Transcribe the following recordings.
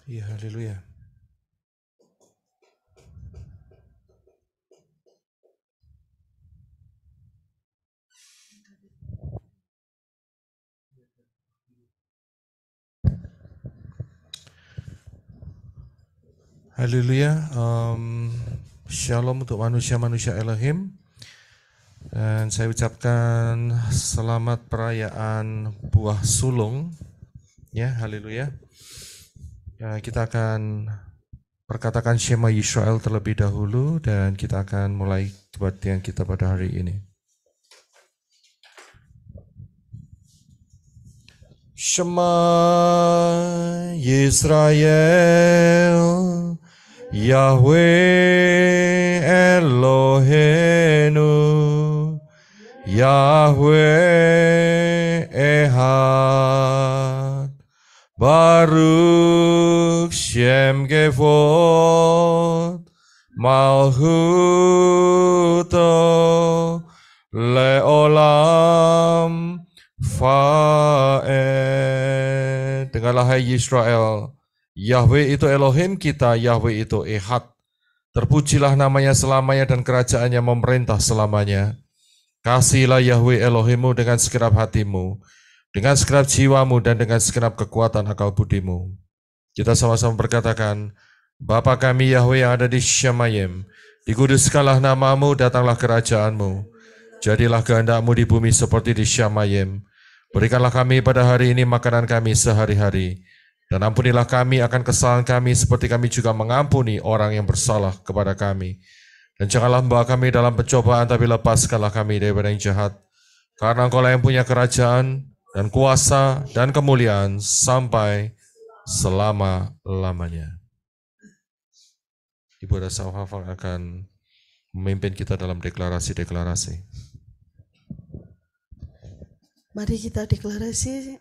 Ya, haleluya. Haleluya. Shalom untuk manusia-manusia Elohim. Dan saya ucapkan selamat perayaan buah sulung. Ya, haleluya. Ya, kita akan perkatakan Shema Yisrael terlebih dahulu dan kita akan mulai kebaktian kita pada hari ini. Shema Yisrael, Yahweh Eloheinu, Yahweh Ehad, Baruch Shem Kevod, Malchuto Leolam Fa'ed. Dengarlah hai Yisrael, Yahweh itu Elohim kita, Yahweh itu Ehad. Terpujilah namanya selamanya dan kerajaannya memerintah selamanya. Kasihilah Yahweh Elohimmu dengan segenap hatimu, dengan segenap jiwamu dan dengan segenap kekuatan akal budimu. Kita sama-sama berkatakan, Bapa kami Yahweh yang ada di Syamayim, dikuduskanlah namamu, datanglah kerajaanmu. Jadilah kehendakmu di bumi seperti di Syamayim. Berikanlah kami pada hari ini makanan kami sehari-hari. Dan ampunilah kami akan kesalahan kami seperti kami juga mengampuni orang yang bersalah kepada kami. Dan janganlah membawa kami dalam pencobaan, tapi lepaskanlah kami daripada yang jahat. Karena Engkau lah yang punya kerajaan dan kuasa dan kemuliaan sampai selama-lamanya. Ibu Rasa Hafal akan memimpin kita dalam deklarasi-deklarasi. Mari kita deklarasi,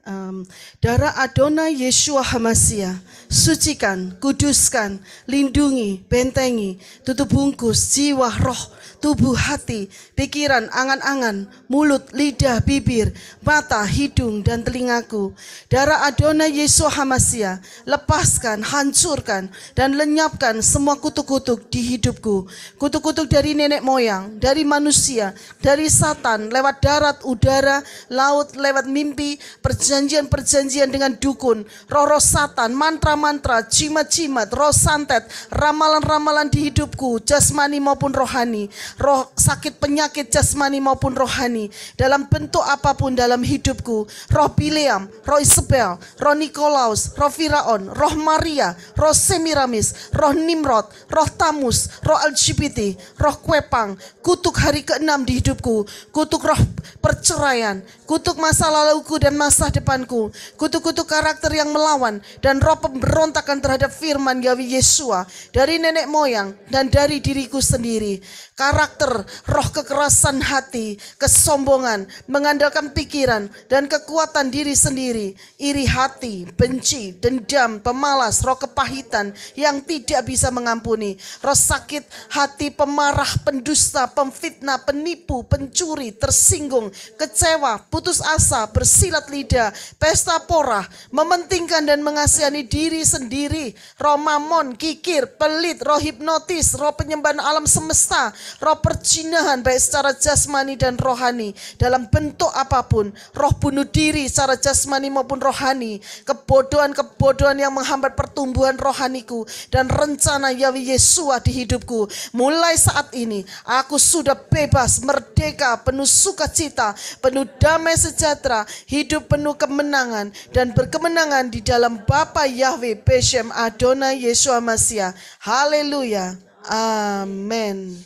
darah Adonai Yeshua HaMashiach, sucikan, kuduskan, lindungi, bentengi, tutup bungkus jiwa, roh, tubuh, hati, pikiran, angan-angan, mulut, lidah, bibir, mata, hidung, dan telingaku. Darah Adonai Yeshua HaMashiach, lepaskan, hancurkan, dan lenyapkan semua kutuk-kutuk di hidupku. Kutuk-kutuk dari nenek moyang, dari manusia, dari Satan, lewat darat, udara, laut, lewat mimpi, perjanjian-perjanjian dengan dukun, roh-roh Satan, mantra-mantra, jimat-jimat, roh santet, ramalan-ramalan di hidupku, jasmani maupun rohani, roh sakit penyakit jasmani maupun rohani, dalam bentuk apapun dalam hidupku, roh Bileam, roh Isabel, roh Nikolaus, roh Firaun, roh Maria, roh Semiramis, roh Nimrod, roh Tamus, roh LGBT, roh Kwepang, kutuk hari ke-6 di hidupku, kutuk roh perceraian, kutuk masa laluku dan masa depanku, kutuk-kutuk karakter yang melawan dan roh pemberontakan terhadap firman Yahweh Yeshua dari nenek moyang dan dari diriku sendiri. Karakter, roh kekerasan hati, kesombongan, mengandalkan pikiran dan kekuatan diri sendiri, iri hati, benci, dendam, pemalas, roh kepahitan yang tidak bisa mengampuni, roh sakit hati, pemarah, pendusta, pemfitnah, penipu, pencuri, tersinggung, kecewa, putus asa, bersilat lidah, pesta pora, mementingkan dan mengasihani diri sendiri, roh mamon, kikir, pelit, roh hipnotis, roh penyembahan alam semesta, roh perjinahan baik secara jasmani dan rohani dalam bentuk apapun, roh bunuh diri secara jasmani maupun rohani, kebodohan-kebodohan yang menghambat pertumbuhan rohaniku dan rencana Yahweh Yeshua di hidupku. Mulai saat ini aku sudah bebas, merdeka, penuh sukacita, penuh damai sejahtera, hidup penuh kemenangan dan berkemenangan di dalam Bapa Yahweh Beshem Adonai Yeshua Mashiach. Haleluya. Amin.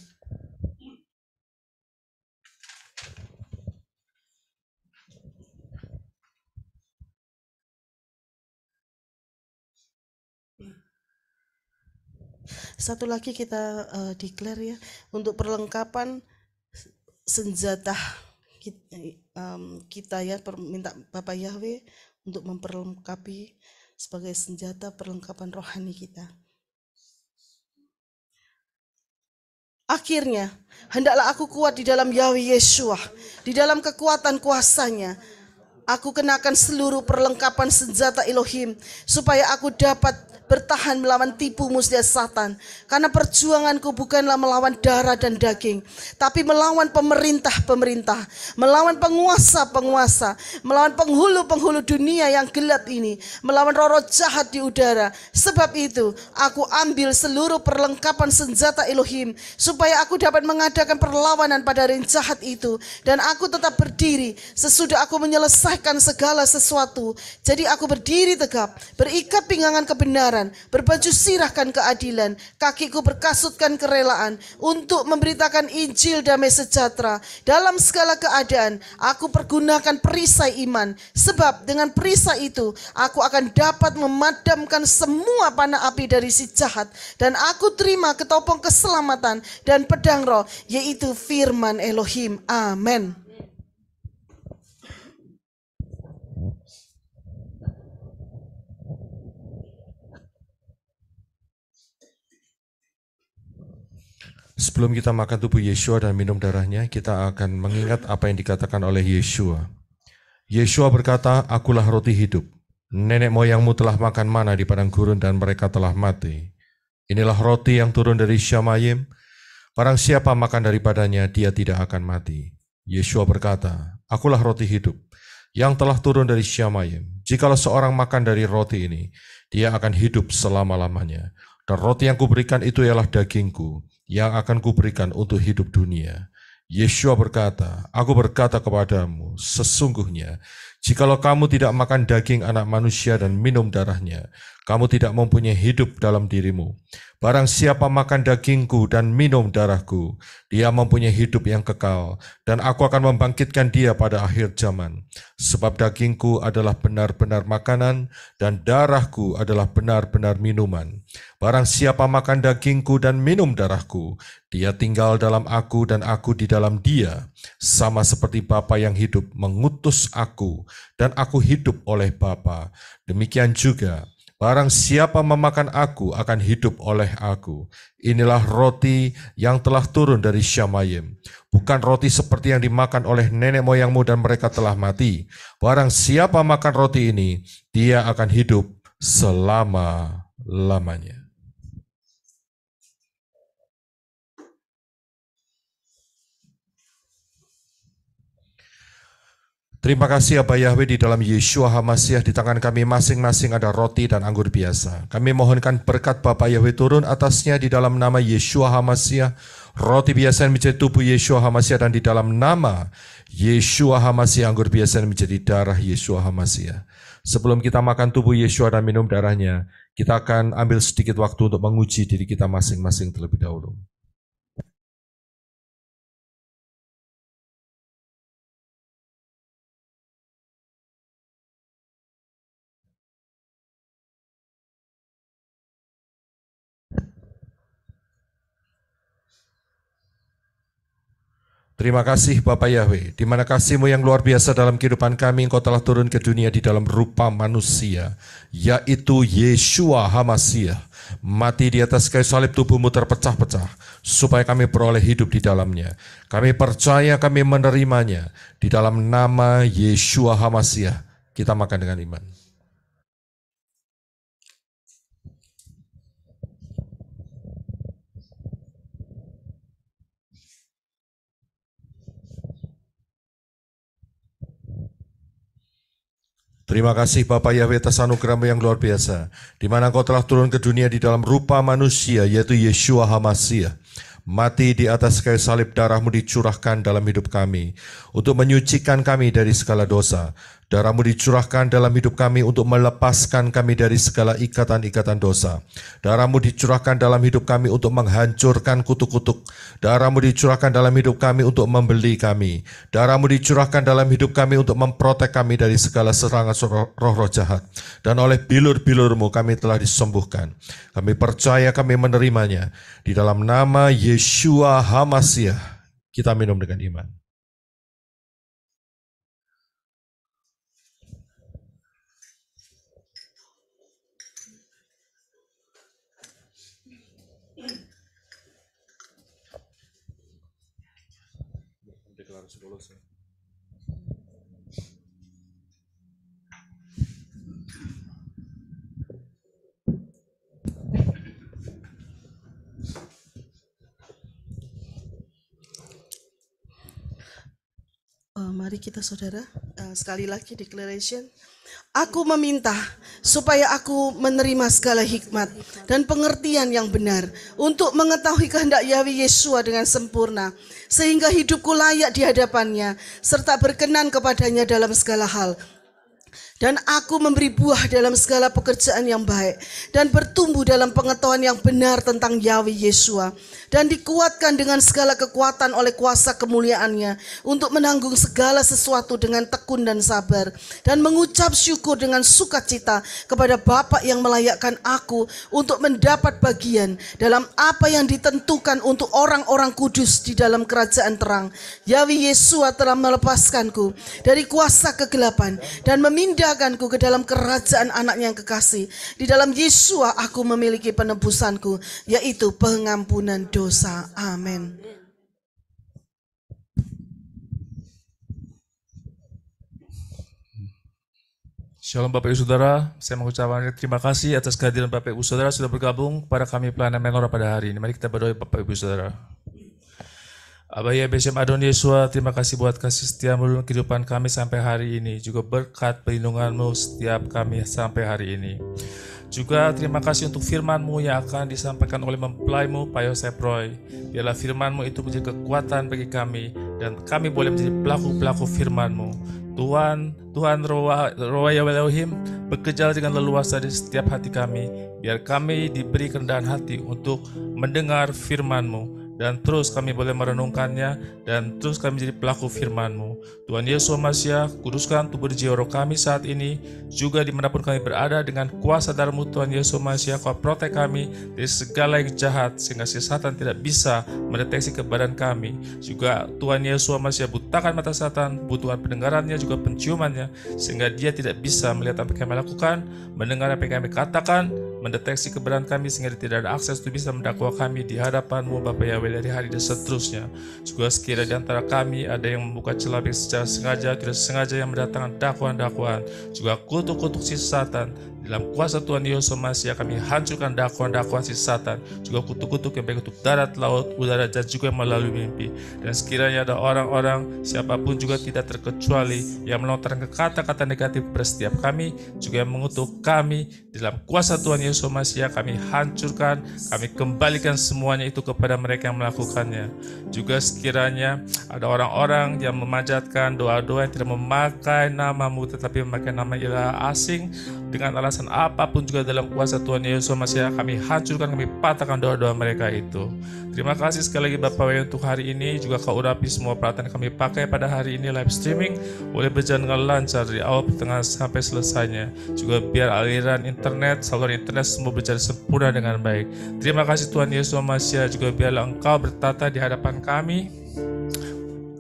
Satu lagi kita declare ya, untuk perlengkapan senjata kita ya, minta Bapak Yahweh untuk memperlengkapi sebagai senjata perlengkapan rohani kita. Akhirnya, hendaklah aku kuat di dalam Yahweh Yeshua, di dalam kekuatan kuasanya. Aku kenakan seluruh perlengkapan senjata Elohim supaya aku dapat bertahan melawan tipu muslihat Satan. Karena perjuanganku bukanlah melawan darah dan daging, tapi melawan pemerintah-pemerintah, melawan penguasa-penguasa, melawan penghulu-penghulu dunia yang gelap ini, melawan roh-roh jahat di udara. Sebab itu, aku ambil seluruh perlengkapan senjata Elohim supaya aku dapat mengadakan perlawanan pada ring jahat itu, dan aku tetap berdiri sesudah aku menyelesaikan segala sesuatu. Jadi aku berdiri tegap, berikat pinggangan kebenaran, berbaju sirahkan keadilan, kakiku berkasutkan kerelaan untuk memberitakan Injil damai sejahtera. Dalam segala keadaan aku pergunakan perisai iman, sebab dengan perisai itu aku akan dapat memadamkan semua panah api dari si jahat, dan aku terima ketopong keselamatan dan pedang roh, yaitu firman Elohim. Amin. Sebelum kita makan tubuh Yeshua dan minum darahnya, kita akan mengingat apa yang dikatakan oleh Yeshua. Yeshua berkata, "Akulah roti hidup. Nenek moyangmu telah makan mana di padang gurun dan mereka telah mati. Inilah roti yang turun dari Syamayim. Barang siapa makan daripadanya, dia tidak akan mati." Yeshua berkata, "Akulah roti hidup yang telah turun dari Syamayim. Jikalau seorang makan dari roti ini, dia akan hidup selama-lamanya. Dan roti yang kuberikan itu ialah dagingku, yang akan kuberikan untuk hidup dunia." Yeshua berkata, "Aku berkata kepadamu, sesungguhnya, jikalau kamu tidak makan daging anak manusia dan minum darahnya, kamu tidak mempunyai hidup dalam dirimu. Barang siapa makan dagingku dan minum darahku, dia mempunyai hidup yang kekal, dan aku akan membangkitkan dia pada akhir zaman. Sebab dagingku adalah benar-benar makanan, dan darahku adalah benar-benar minuman. Barang siapa makan dagingku dan minum darahku, dia tinggal dalam aku dan aku di dalam dia, sama seperti Bapa yang hidup mengutus aku, dan aku hidup oleh Bapa. Demikian juga, barang siapa memakan aku akan hidup oleh aku. Inilah roti yang telah turun dari Syamayim. Bukan roti seperti yang dimakan oleh nenek moyangmu dan mereka telah mati. Barang siapa makan roti ini, dia akan hidup selama-lamanya." Terima kasih Aba Yahweh, di dalam Yeshua HaMasiah di tangan kami masing-masing ada roti dan anggur biasa. Kami mohonkan berkat Bapa Yahweh turun atasnya di dalam nama Yeshua HaMasiah. Roti biasa yang menjadi tubuh Yeshua HaMasiah, dan di dalam nama Yeshua HaMasiah anggur biasa yang menjadi darah Yeshua HaMasiah. Sebelum kita makan tubuh Yeshua dan minum darahnya, kita akan ambil sedikit waktu untuk menguji diri kita masing-masing terlebih dahulu. Terima kasih Bapa Yahweh, di mana kasih-Mu yang luar biasa dalam kehidupan kami, Engkau telah turun ke dunia di dalam rupa manusia, yaitu Yeshua HaMasiah. Mati di atas kayu salib, tubuh-Mu terpecah-pecah, supaya kami beroleh hidup di dalamnya. Kami percaya, kami menerimanya, di dalam nama Yeshua HaMasiah. Kita makan dengan iman. Terima kasih Bapa Yahweh atas anugerah-Mu yang luar biasa, di mana Engkau telah turun ke dunia di dalam rupa manusia, yaitu Yeshua HaMasiah. Mati di atas kayu salib, darah-Mu dicurahkan dalam hidup kami, untuk menyucikan kami dari segala dosa. Darah-Mu dicurahkan dalam hidup kami untuk melepaskan kami dari segala ikatan-ikatan dosa. Darah-Mu dicurahkan dalam hidup kami untuk menghancurkan kutuk-kutuk. Darah-Mu dicurahkan dalam hidup kami untuk membeli kami. Darah-Mu dicurahkan dalam hidup kami untuk memprotek kami dari segala serangan roh-roh jahat. Dan oleh bilur-bilur-Mu kami telah disembuhkan. Kami percaya, kami menerimanya. Di dalam nama Yeshua HaMasiah, kita minum dengan iman. Mari kita saudara, sekali lagi declaration. Aku meminta supaya aku menerima segala hikmat dan pengertian yang benar untuk mengetahui kehendak Yahweh Yeshua dengan sempurna, sehingga hidupku layak di hadapannya serta berkenan kepadanya dalam segala hal. Dan aku memberi buah dalam segala pekerjaan yang baik dan bertumbuh dalam pengetahuan yang benar tentang Yahweh Yeshua, dan dikuatkan dengan segala kekuatan oleh kuasa kemuliaannya untuk menanggung segala sesuatu dengan tekun dan sabar, dan mengucap syukur dengan sukacita kepada Bapa yang melayakkan aku untuk mendapat bagian dalam apa yang ditentukan untuk orang-orang kudus di dalam kerajaan terang. Yahweh Yeshua telah melepaskanku dari kuasa kegelapan dan memindahkanku ke dalam kerajaan anaknya yang kekasih. Di dalam Yeshua aku memiliki penebusanku, yaitu pengampunan dosa. Amin. Shalom Bapak Ibu Saudara, saya mengucapkan terima kasih atas kehadiran Bapak Ibu Saudara sudah bergabung pada kami pelayanan Menora pada hari ini. Mari kita berdoa Bapak Ibu Saudara. Abah ya Besem Adon Yeshua, terima kasih buat kasih setiamu dalam kehidupan kami sampai hari ini. Juga berkat perlindunganmu setiap kami sampai hari ini. Juga terima kasih untuk firman-Mu yang akan disampaikan oleh mempelai-Mu, Pak Yosef Roy. Biarlah firman-Mu itu menjadi kekuatan bagi kami, dan kami boleh menjadi pelaku-pelaku firman-Mu. Tuhan Roh Yahweh Elohim, bekerja dengan leluasa di setiap hati kami. Biar kami diberi kerendahan hati untuk mendengar firman-Mu, dan terus kami boleh merenungkannya, dan terus kami menjadi pelaku firman-Mu. Tuhan Yesus Masiah, kuduskan tubuh jiwa roh kami saat ini, juga dimanapun kami berada, dengan kuasa darah-Mu Tuhan Yesus Masiah, Kau protek kami dari segala yang jahat, sehingga si Satan tidak bisa mendeteksi keberadaan kami. Juga Tuhan Yesus Masiah, butakan mata Satan, butuhan pendengarannya, juga penciumannya, sehingga dia tidak bisa melihat apa yang kami lakukan, mendengar apa yang kami katakan, mendeteksi keberadaan kami, sehingga tidak ada akses untuk bisa mendakwa kami di hadapan-Mu Bapa Yahweh dari hari dan seterusnya. Juga sekiranya di antara kami ada yang membuka celah secara sengaja, tidak sengaja, yang mendatangkan dakwaan-dakwaan, juga kutuk-kutuk si Satan, dalam kuasa Tuhan Yesus Masiah kami hancurkan dakwaan-dakwaan si Satan, juga kutuk-kutuk yang baik untuk darat, laut, udara, dan juga yang melalui mimpi. Dan sekiranya ada orang-orang, siapapun juga tidak terkecuali, yang melontarkan kata-kata negatif kepada setiap kami, juga yang mengutuk kami, dalam kuasa Tuhan Yesus Masiah kami hancurkan, kami kembalikan semuanya itu kepada mereka yang melakukannya. Juga sekiranya ada orang-orang yang memanjatkan doa-doa yang tidak memakai nama-Mu, tetapi memakai nama ilah asing, dengan alasan apapun, juga dalam kuasa Tuhan Yesus Masiah kami hancurkan, kami patahkan doa-doa mereka itu. Terima kasih sekali lagi Bapak W untuk hari ini. Juga Kau urapi semua peralatan yang kami pakai pada hari ini, live streaming boleh berjalan dengan lancar dari awal pertengahan sampai selesainya. Juga biar aliran internet, saluran internet semua berjalan sempurna dengan baik. Terima kasih Tuhan Yesus Masiah. Juga biarlah Engkau bertata di hadapan kami,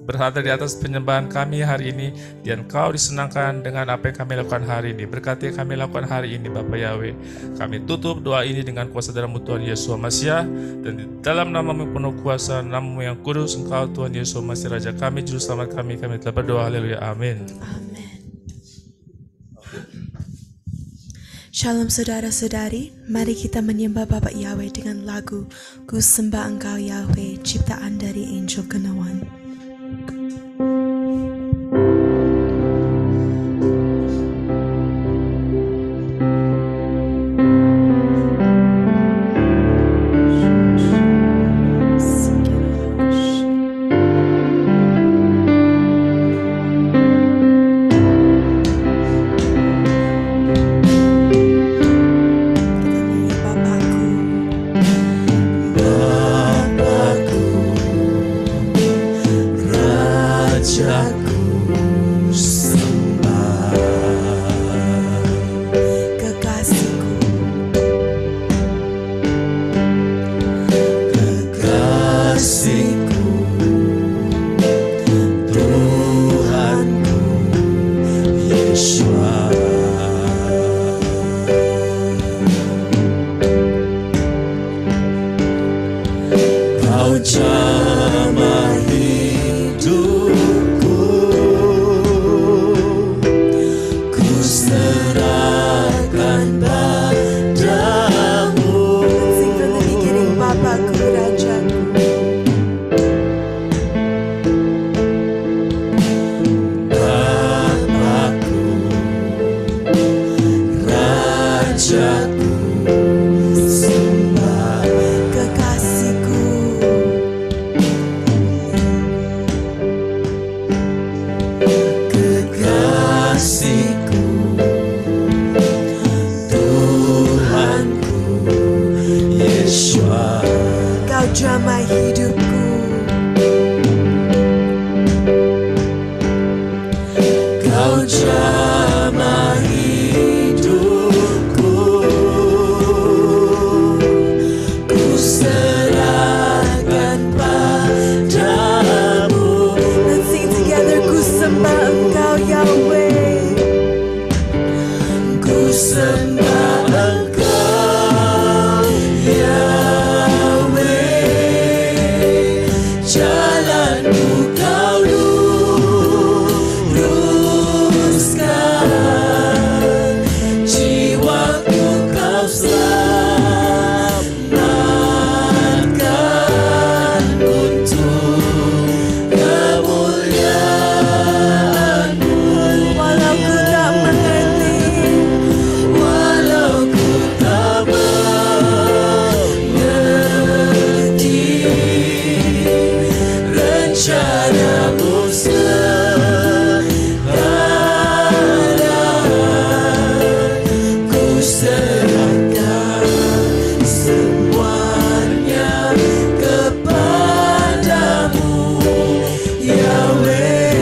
berada di atas penyembahan kami hari ini, dan Kau disenangkan dengan apa yang kami lakukan hari ini. Berkati yang kami lakukan hari ini Bapa Yahweh. Kami tutup doa ini dengan kuasa darah-Mu Tuhan Yesus Masiah, dan di dalam nama-Mu penuh kuasa, nama-Mu yang kudus, Engkau Tuhan Yesus Masiah Raja kami, Juru Selamat kami telah berdoa. Haleluya, amin. Amin. Shalom saudara-saudari, mari kita menyembah Bapa Yahweh dengan lagu Ku Sembah Engkau Yahweh, ciptaan dari Angel Gunawan. jamai hidupku. Kau jamai hidupku. Ku serahkan padamu. Let's sing together. Ku sembah Engkau Yahweh. Ku sembah Engkau Yahweh. Jalanmu Kau luruskan, jiwaku Kau selamatkan untuk kemuliaan-Mu. Walau ku tak mengerti, walau ku tak mengerti rencana-Mu sekarang, ku serahkan semuanya kepadamu, Yahweh.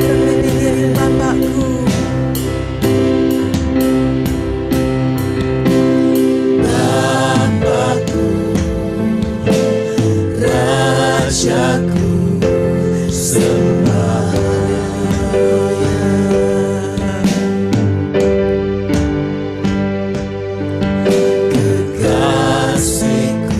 Terlebih Bapakku, Bapakku, Rajaku, sembah. Kekasihku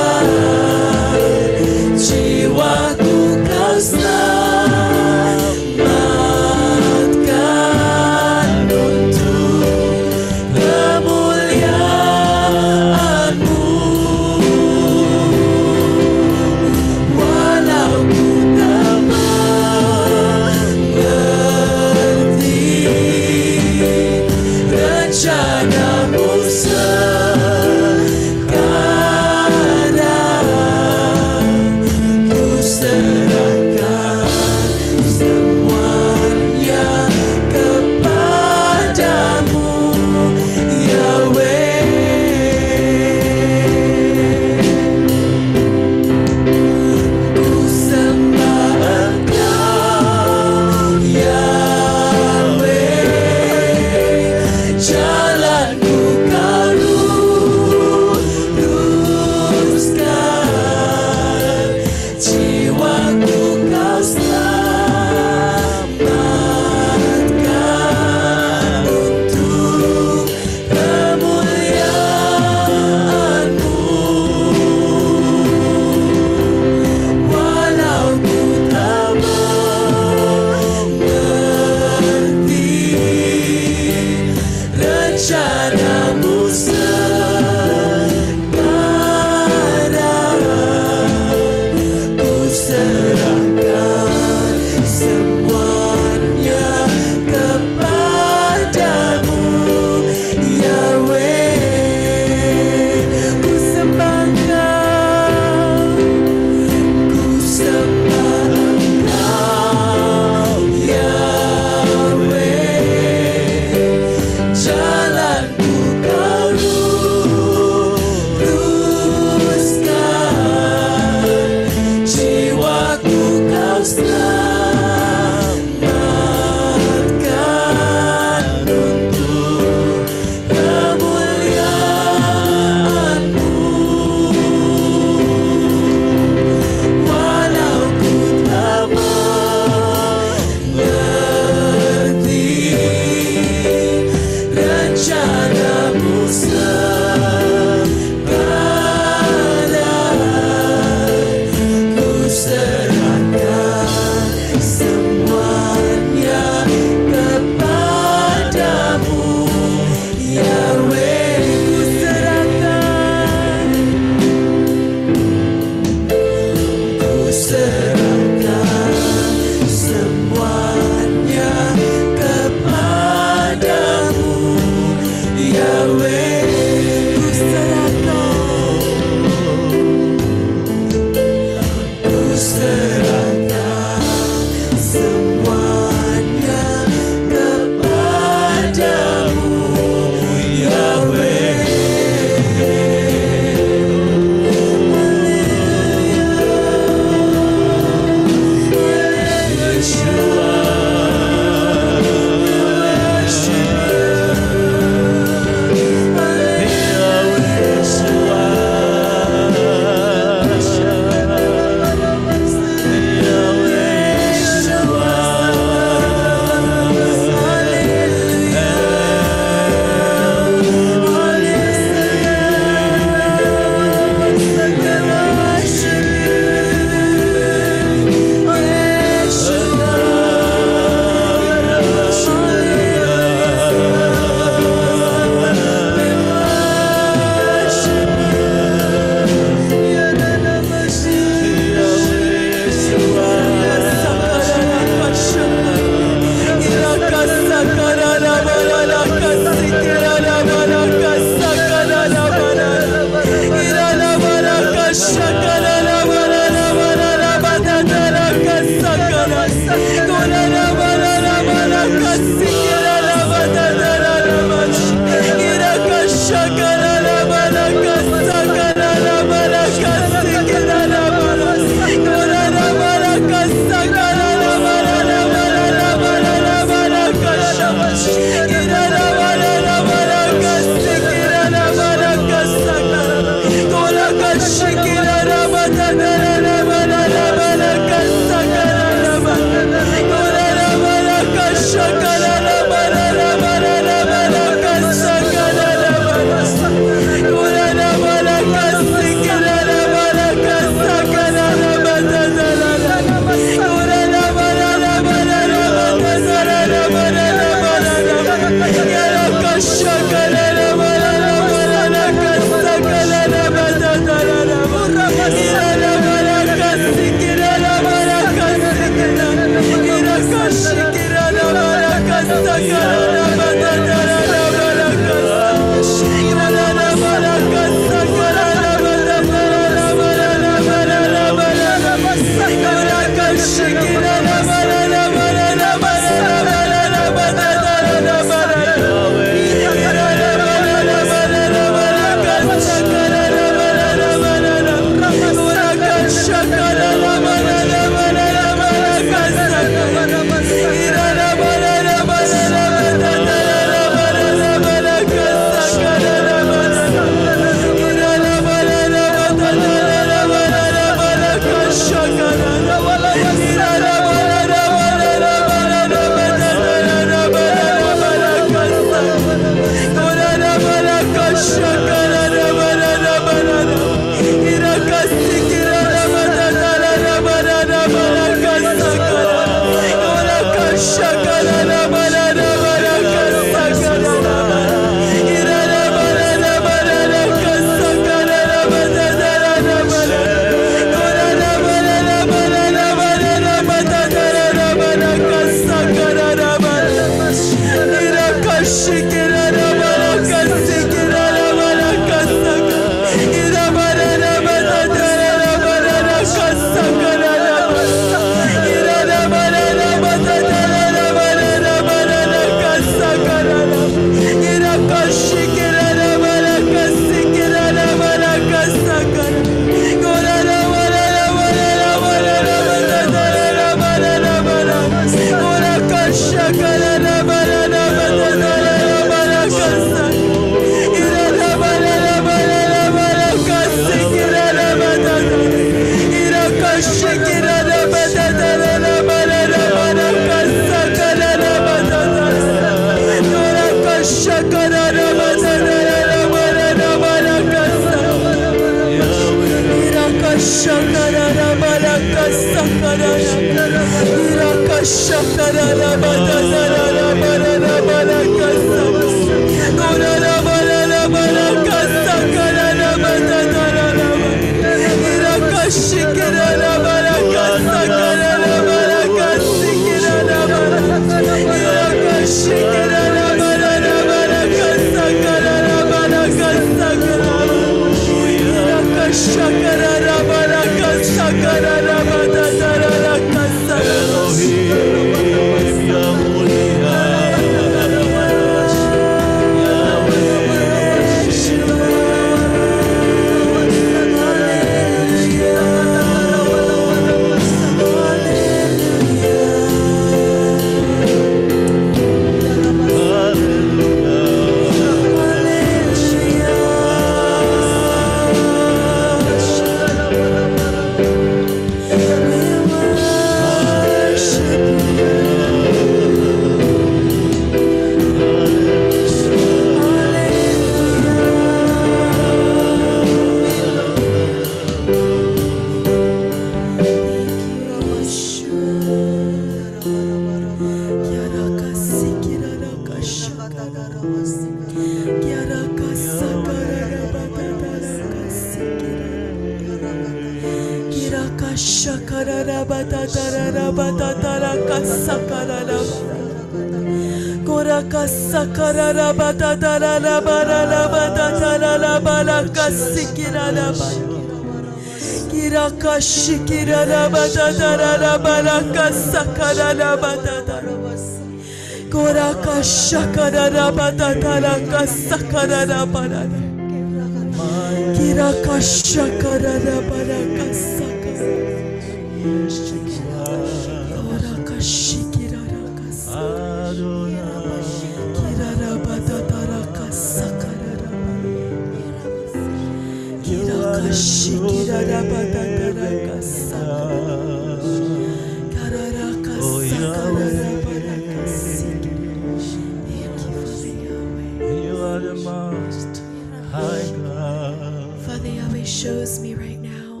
Father Yahweh shows me right now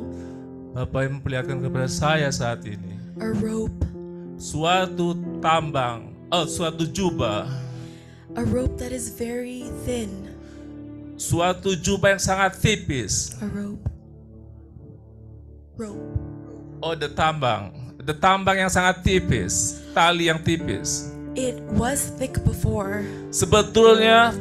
Bapak yang memperlihatkan kepada saya saat ini a rope, suatu tambang, suatu jubah, a rope that is very thin, suatu jubah yang sangat tipis. a rope. Oh, the tambang yang sangat tipis, tali yang tipis. It was thick before, Sebenarnya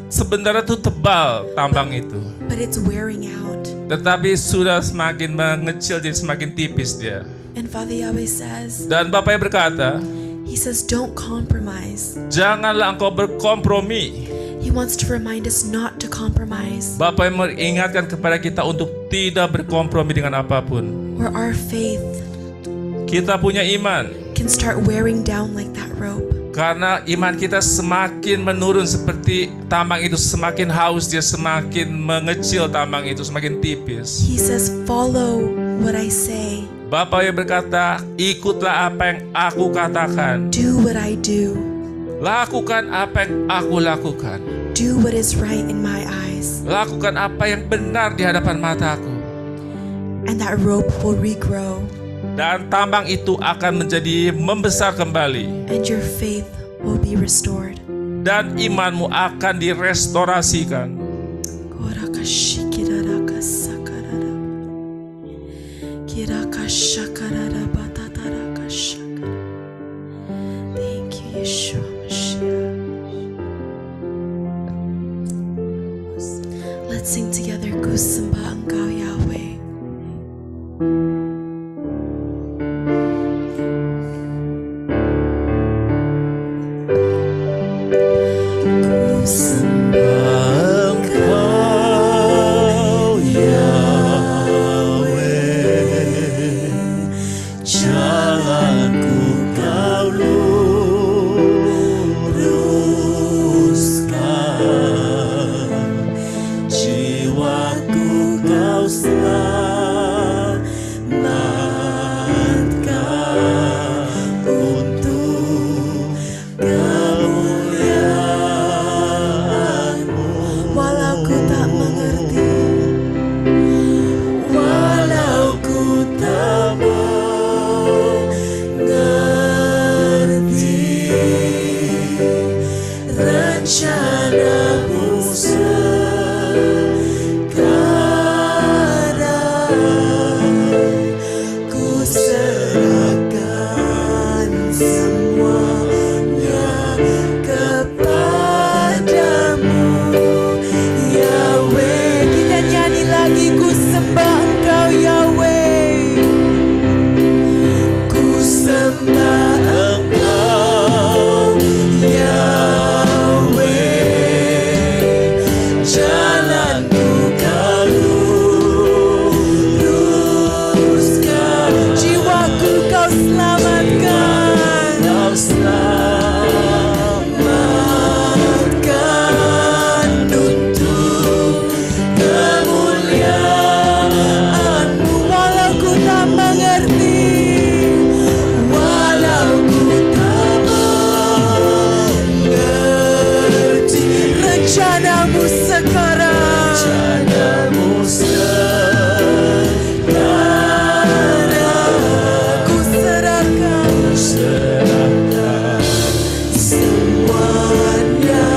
itu tebal tambang itu, but it's wearing out. tetapi sudah semakin mengecil, jadi semakin tipis dia. And Father Yahweh says, Dan Bapak berkata, He says, don't compromise. janganlah engkau berkompromi. He wants to remind us not to compromise, Bapak mengingatkan kepada kita untuk tidak berkompromi dengan apapun. or our faith Kita punya iman, can start wearing down like that rope. karena iman kita semakin menurun seperti tambang itu, semakin haus dia, semakin mengecil tambang itu, semakin tipis. He says, follow what I say. Bapak yang berkata, ikutlah apa yang aku katakan. Do what I do. Lakukan apa yang aku lakukan. Do what is right in my eyes. Lakukan apa yang benar di hadapan mataku. And that rope will regrow. Dan tambang itu akan menjadi membesar kembali. And your faith will be restored. Dan imanmu akan direstorasikan. Thank you, Yeshua Mashiach. Let's sing together, Ku sembah Engkau Yahweh. Ku sembah Engkau Yahweh, jalanku Kau luruskan, jiwaku Kau selamatkan untuk kemuliaan-Mu. Walau ku tak mengerti, walau ku lagi ku sembah Engkau Yahweh. Ku sembah Engkau Yahweh. Jalanku Kau luruskan, jiwaku Kau selamatkan. Kau selamatkan untuk kemuliaan-Mu. Walau ku tak mengerti, walau ku tak mengerti rencana-Mu sekarang. Rencana-Mu sekarang ku serahkan semuanya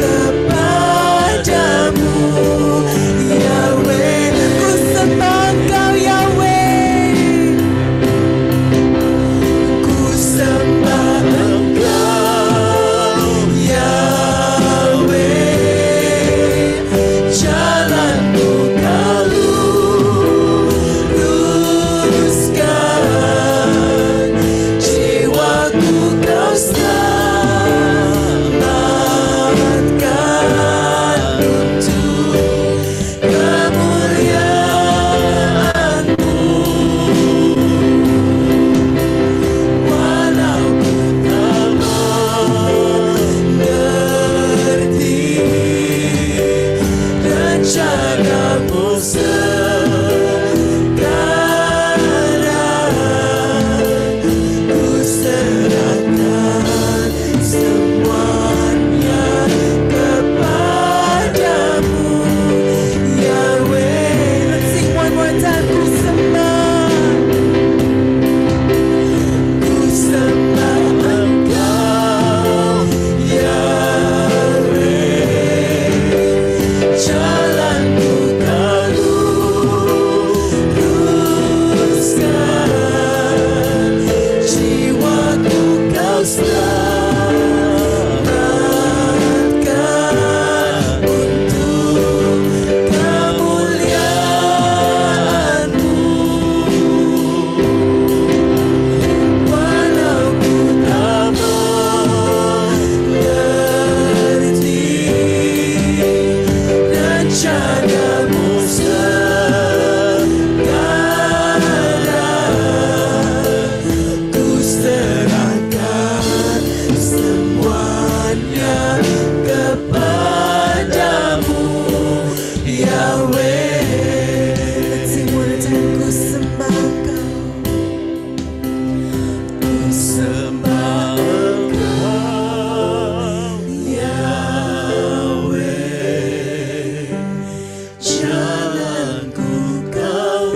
kepadamu, Yahweh. Ku sembah Engkau Yahweh. Ku sembah Engkau Yahweh. Jalanku Kau luruskan, jiwaku Kau selamatkan untuk kemuliaan-Mu. Walau ku tak mengerti rencana-Mu sekarang, ku serahkan semuanya kepadamu, Yahweh. Let's sing one more time. Ku sembah Engkau Yahweh. Jalanku Kau luruskan, jiwaku Kau selamatkan untuk kemuliaan-Mu. Walau ku tak mengerti rencana-Mu sekarang, ku serahkan semuanya kepadamu, Yahweh. Let's sing one more time. Ku sembah Engkau. Ku sembah Engkau Yahweh. Jalanku Kau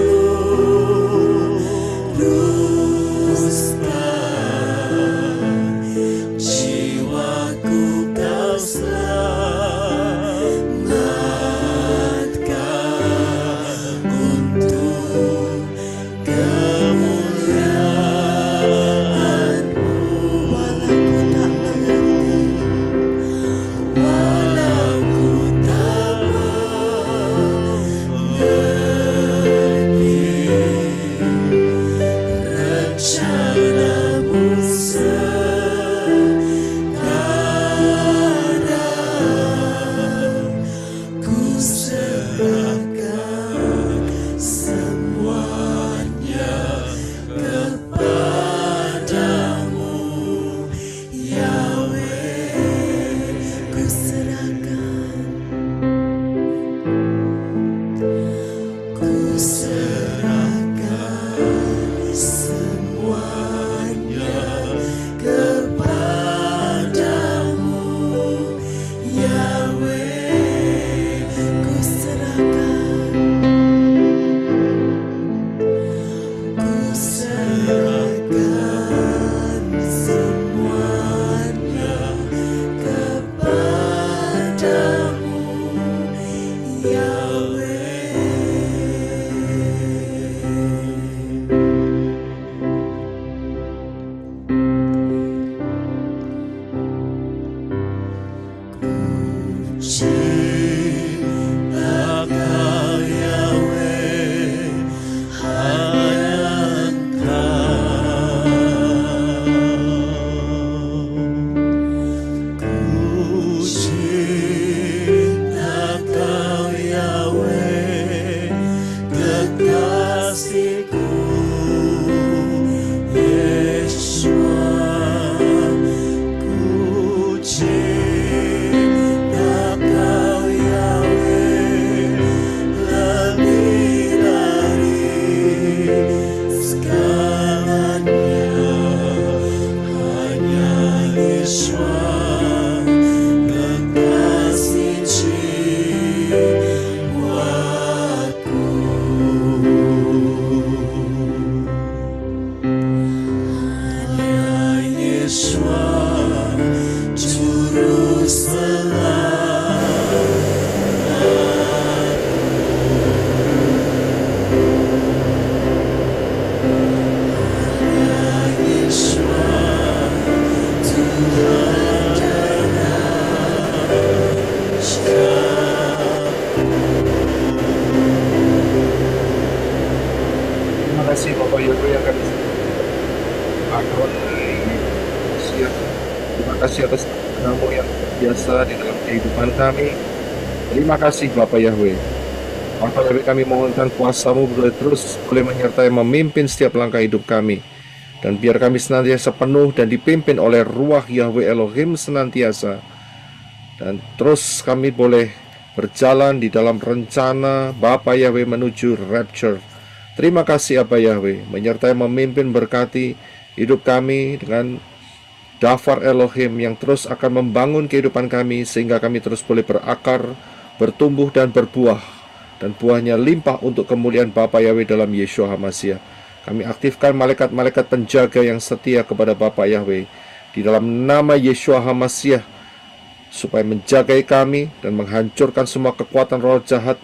luruskan, jiwaku Kau selamatkan untuk kemuliaan-Mu. Walau ku tak mengerti, walau ku tak mengerti rencana-Mu sekarang, ku serahkan semuanya kepadamu, Yahweh. Ku serahkan, ku serahkan semuanya kepadamu, Yahweh. Ku serahkan, ku serahkan semuanya kepadamu, Yahweh. kasih Bapak Yahweh yang kami Adonai Masia. Terima kasih atas kamu yang biasa di dalam kehidupan kami. Terima kasih Bapak Yahweh. Bapak Yahweh, kami mohonkan kuasa-Mu boleh terus boleh menyertai memimpin setiap langkah hidup kami. Dan biar kami senantiasa penuh dan dipimpin oleh Ruach Yahweh Elohim senantiasa. Dan terus kami boleh berjalan di dalam rencana Bapa Yahweh menuju rapture. Terima kasih Abba Yahweh, menyertai memimpin berkati hidup kami dengan Dafar Elohim yang terus akan membangun kehidupan kami sehingga kami terus boleh berakar, bertumbuh dan berbuah, dan buahnya limpah untuk kemuliaan Bapa Yahweh dalam Yeshua HaMashiach. Kami aktifkan malaikat-malaikat penjaga yang setia kepada Bapa Yahweh di dalam nama Yeshua HaMashiach, supaya menjagai kami dan menghancurkan semua kekuatan roh jahat,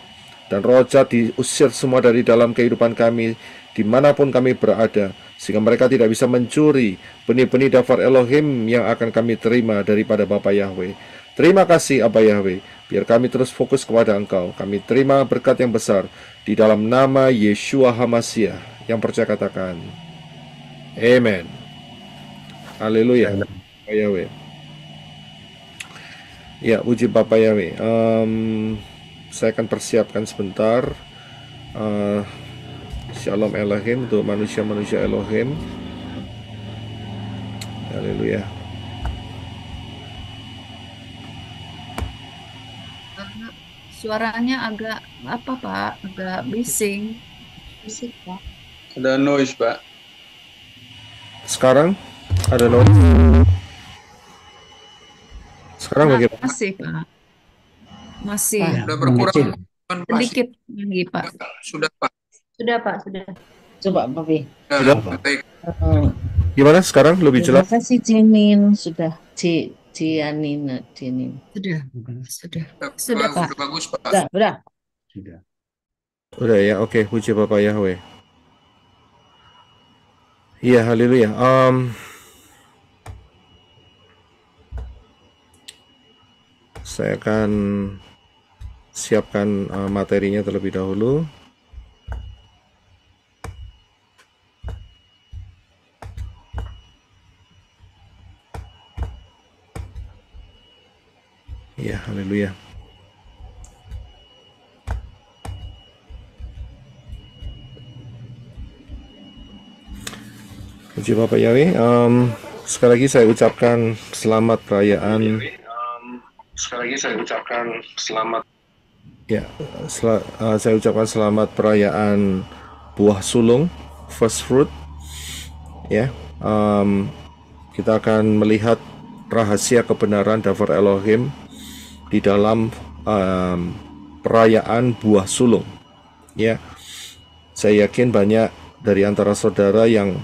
dan roh jahat diusir semua dari dalam kehidupan kami dimanapun kami berada, sehingga mereka tidak bisa mencuri benih-benih Dafar Elohim yang akan kami terima daripada Bapa Yahweh. Terima kasih Abba Yahweh, biar kami terus fokus kepada Engkau. Kami terima berkat yang besar di dalam nama Yeshua HaMashiach. Yang percaya katakan Amen. Haleluya. Bapa Yahweh. Ya, puji Bapa Yahweh. Saya akan persiapkan sebentar Shalom Elohim untuk manusia-manusia Elohim. Haleluya. Suaranya agak apa Pak? Agak bising. Bising Pak. Ada noise, Pak. Sekarang ada noise. Sekarang bagaimana? Masih Pak. Masih. Sudah berkurang Sedikit lagi Pak. Sudah, Pak. Sudah Pak, sudah. Coba Papi. Sudah? Baik. Gimana sekarang? Lebih jelas? Terima kasih Jenin sudah Jenin. Sudah. Sudah Pak. Sudah bagus, Pak. Udah. Udah ya, oke. Puji Bapa Yahweh. Iya, haleluya. Saya akan siapkan materinya terlebih dahulu. Ya, haleluya. Puji Bapak Yahweh. Sekali lagi saya ucapkan selamat perayaan. Ya, saya ucapkan selamat perayaan buah sulung, first fruit. Ya, kita akan melihat rahasia kebenaran Dafar Elohim di dalam perayaan buah sulung. Ya, saya yakin banyak dari antara saudara yang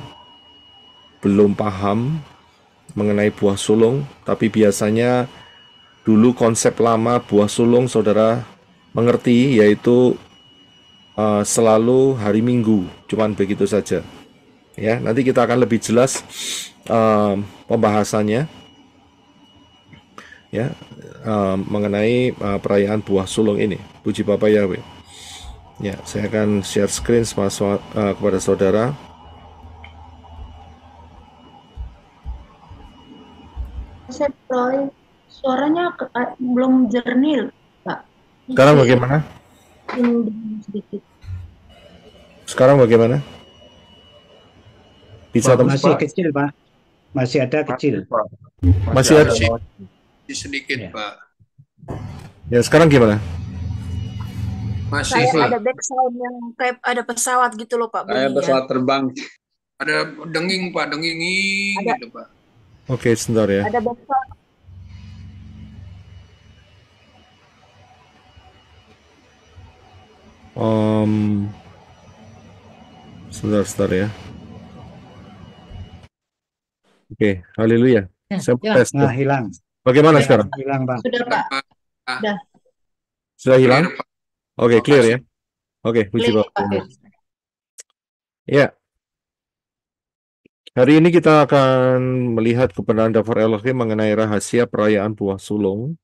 belum paham mengenai buah sulung, tapi biasanya dulu konsep lama buah sulung saudara mengerti, yaitu selalu hari Minggu, cuman begitu saja. Ya, nanti kita akan lebih jelas pembahasannya, ya, mengenai perayaan buah sulung ini. Puji Bapak Yahweh. Ya, saya akan share screen kepada saudara. Suaranya belum jernih Pak. Sekarang bagaimana? Sedikit. Sekarang bagaimana? Bisa Pak, masih Pak? kecil, Pak. Masih ada kecil. Masih ada. Sedikit, Ya. Pak. Ya, sekarang gimana? Masih, Kayak Pak. ada background yang kayak ada pesawat gitu loh Pak Kayak bunyinya. pesawat terbang. Ada denging, Pak. Denging gitu, Pak. Oke, sebentar ya. Ada background. Sebentar ya. Oke, haleluya. Saya tes. Nah, hilang. Bagaimana sekarang? Hilang, Pak. Sudah Pak. Sudah hilang? Clear, Pak. Oke, clear ya. Oke, puji Clear, Bapak. Pak. Ya. Hari ini kita akan melihat kebenaran Dafar Elohim mengenai rahasia perayaan buah sulung.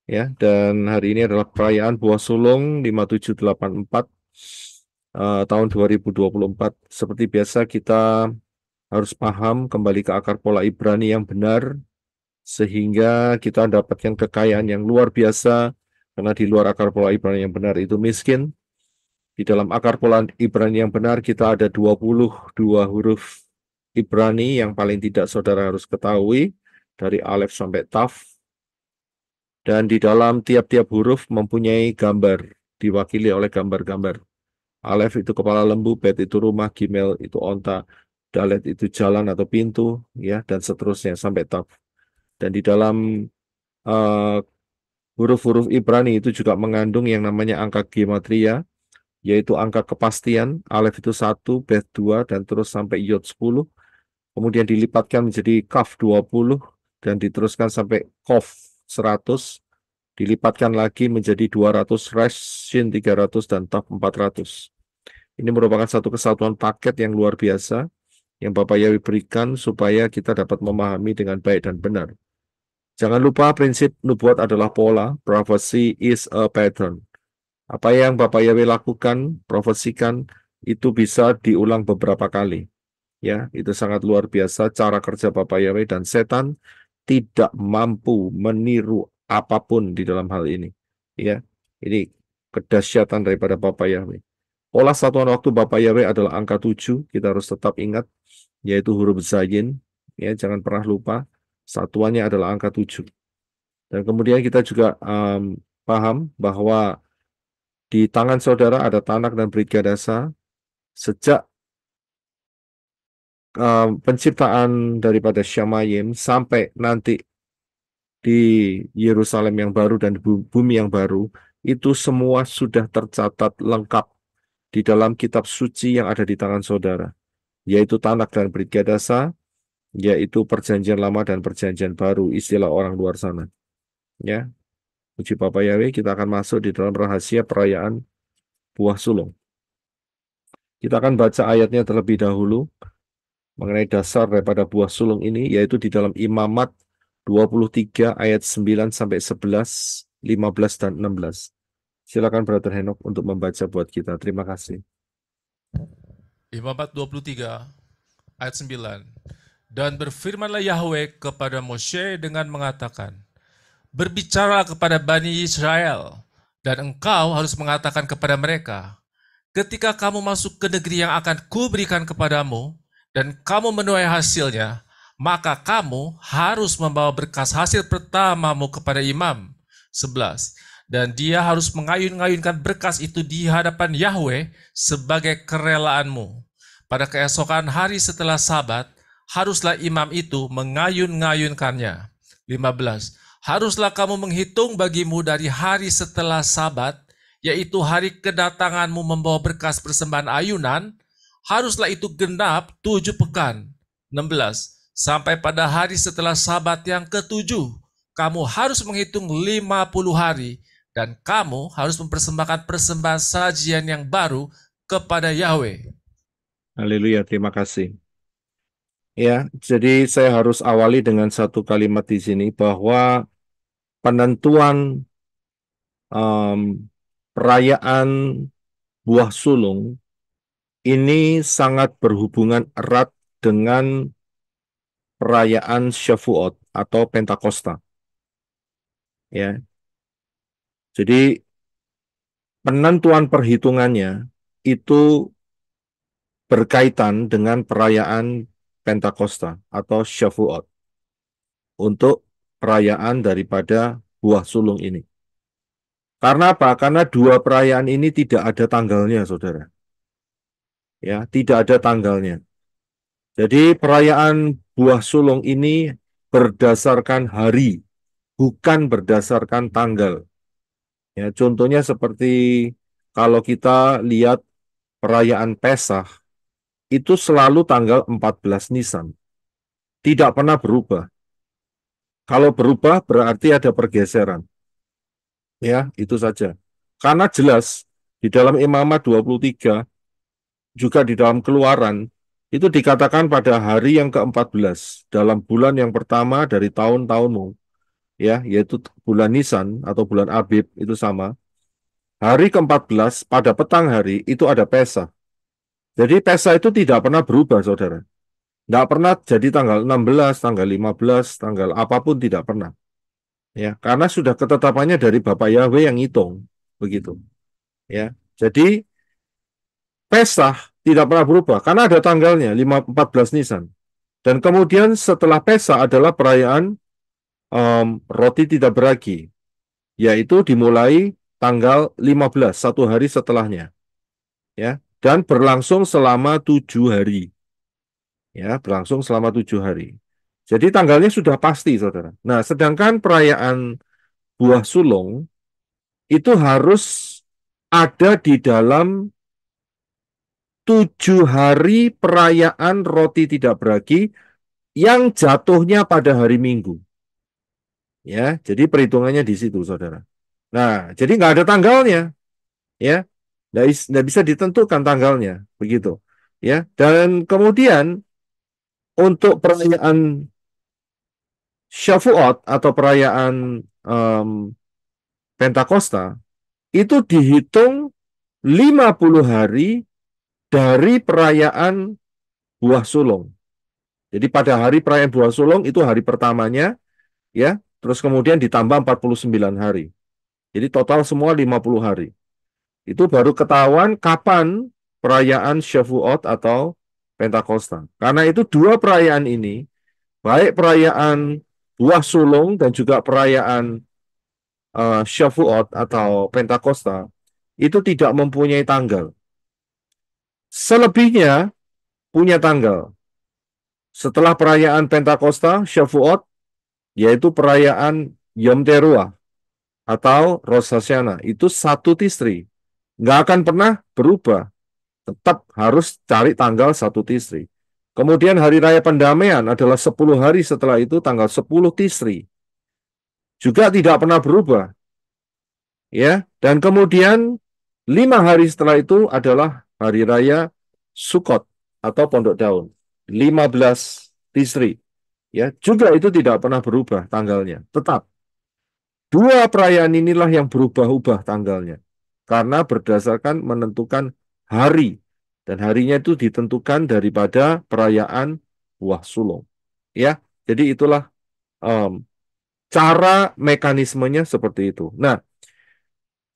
Ya, dan hari ini adalah perayaan buah sulung 5784. tahun 2024. Seperti biasa kita harus paham kembali ke akar pola Ibrani yang benar, sehingga kita dapatkan kekayaan yang luar biasa, karena di luar akar pola Ibrani yang benar itu miskin. Di dalam akar pola Ibrani yang benar kita ada 22 huruf Ibrani yang paling tidak saudara harus ketahui, dari Alef sampai Taf. Dan di dalam tiap-tiap huruf mempunyai gambar, diwakili oleh gambar-gambar. Alef itu kepala lembu, Bet itu rumah, Gimel itu onta, Dalet itu jalan atau pintu, ya, dan seterusnya sampai Taf. Dan di dalam huruf-huruf Ibrani itu juga mengandung yang namanya angka gematria, yaitu angka kepastian. Alef itu 1, Bet 2, dan terus sampai Yod 10. Kemudian dilipatkan menjadi Kaf 20, dan diteruskan sampai Kof 100. Dilipatkan lagi menjadi 200, Resh, Shin 300, dan Taf 400. Ini merupakan satu kesatuan paket yang luar biasa yang Bapak Yahweh berikan supaya kita dapat memahami dengan baik dan benar. Jangan lupa prinsip nubuat adalah pola, prophecy is a pattern. Apa yang Bapak Yahweh lakukan, profesikan, itu bisa diulang beberapa kali. Ya, itu sangat luar biasa cara kerja Bapak Yahweh, dan setan tidak mampu meniru apapun di dalam hal ini. Ya, ini kedahsyatan daripada Bapak Yahweh. Pola satuan waktu Bapak Yahweh adalah angka 7, kita harus tetap ingat, yaitu huruf Zayin. Ya, jangan pernah lupa, satuannya adalah angka 7. Dan kemudian kita juga paham bahwa di tangan saudara ada Tanak dan Brit Gadasa. Sejak penciptaan daripada Syamayim sampai nanti di Yerusalem yang baru dan bumi yang baru, itu semua sudah tercatat lengkap di dalam kitab suci yang ada di tangan saudara, yaitu Tanak dan Brit Gadasa, yaitu perjanjian lama dan perjanjian baru, istilah orang luar sana. Ya, puji Bapak Yahweh, kita akan masuk di dalam rahasia perayaan buah sulung. Kita akan baca ayatnya terlebih dahulu mengenai dasar daripada buah sulung ini, yaitu di dalam Imamat 23 ayat 9 sampai 11, 15 dan 16. Silakan Brother Henok untuk membaca buat kita. Terima kasih. Imamat 23 ayat 9. Dan berfirmanlah Yahweh kepada Moshe dengan mengatakan, berbicara kepada Bani Israel, dan engkau harus mengatakan kepada mereka, ketika kamu masuk ke negeri yang akan kuberikan kepadamu, dan kamu menuai hasilnya, maka kamu harus membawa berkas hasil pertamamu kepada imam. 11. Dan dia harus mengayun-ngayunkan berkas itu di hadapan Yahweh sebagai kerelaanmu. Pada keesokan hari setelah Sabat, haruslah imam itu mengayun-ngayunkannya. 15. Haruslah kamu menghitung bagimu dari hari setelah Sabat, yaitu hari kedatanganmu membawa berkas persembahan ayunan, haruslah itu genap 7 pekan. 16. Sampai pada hari setelah Sabat yang ke-7, kamu harus menghitung 50 hari, dan kamu harus mempersembahkan persembahan sajian yang baru kepada Yahweh. Haleluya, terima kasih. Ya, jadi saya harus awali dengan satu kalimat di sini, bahwa penentuan perayaan buah sulung ini sangat berhubungan erat dengan perayaan Shavuot atau Pentakosta. Ya. Jadi penentuan perhitungannya itu berkaitan dengan perayaan Pentakosta atau Shavuot untuk perayaan daripada buah sulung ini. Karena apa? Karena dua perayaan ini tidak ada tanggalnya, saudara. Ya, tidak ada tanggalnya. Jadi perayaan buah sulung ini berdasarkan hari, bukan berdasarkan tanggal. Ya, contohnya seperti kalau kita lihat perayaan Pesach, itu selalu tanggal 14 Nisan. Tidak pernah berubah. Kalau berubah berarti ada pergeseran. Ya, itu saja. Karena jelas di dalam Imamat 23, juga di dalam Keluaran, itu dikatakan pada hari yang ke-14 dalam bulan yang pertama dari tahun-tahunmu, ya, yaitu bulan Nisan atau bulan Abib, itu sama. hari ke-14 pada petang hari itu ada Pesa. Jadi Pesa itu tidak pernah berubah, saudara. Tidak pernah jadi tanggal 16, tanggal 15, tanggal apapun tidak pernah. Ya, karena sudah ketetapannya dari Bapak Yahweh yang hitung, begitu. Ya, jadi Pesah tidak pernah berubah karena ada tanggalnya 14 Nisan. Dan kemudian setelah Pesah adalah perayaan roti tidak beragi, yaitu dimulai tanggal 15, satu hari setelahnya, ya, dan berlangsung selama 7 hari, ya, berlangsung selama 7 hari. Jadi tanggalnya sudah pasti, saudara. Nah, sedangkan perayaan buah sulung itu harus ada di dalam 7 hari perayaan roti tidak beragi yang jatuhnya pada hari Minggu. Ya, jadi perhitungannya di situ, saudara. Nah, jadi nggak ada tanggalnya, ya, nggak bisa ditentukan tanggalnya, begitu, ya. Dan kemudian untuk perayaan Shavuot atau perayaan Pentakosta itu dihitung 50 hari dari perayaan buah sulung. Jadi pada hari perayaan buah sulung itu hari pertamanya, ya, terus kemudian ditambah 49 hari. Jadi total semua 50 hari. Itu baru ketahuan kapan perayaan Shavuot atau Pentakosta. Karena itu dua perayaan ini, baik perayaan buah sulung dan juga perayaan Shavuot atau Pentakosta, itu tidak mempunyai tanggal. Selebihnya punya tanggal. Setelah perayaan Pentakosta, Shavuot, yaitu perayaan Yom Teruah atau Rosh Hashanah, itu 1 Tisri. Nggak akan pernah berubah. Tetap harus cari tanggal 1 Tisri. Kemudian hari raya pendamaian adalah 10 hari setelah itu, tanggal 10 Tisri. Juga tidak pernah berubah. Ya, dan kemudian 5 hari setelah itu adalah hari raya Sukkot atau Pondok Daun, 15 Tisri. Ya, juga itu tidak pernah berubah tanggalnya. Tetap dua perayaan inilah yang berubah-ubah tanggalnya. Karena berdasarkan menentukan hari. Dan harinya itu ditentukan daripada perayaan buah sulung. Ya, jadi itulah cara mekanismenya seperti itu. Nah,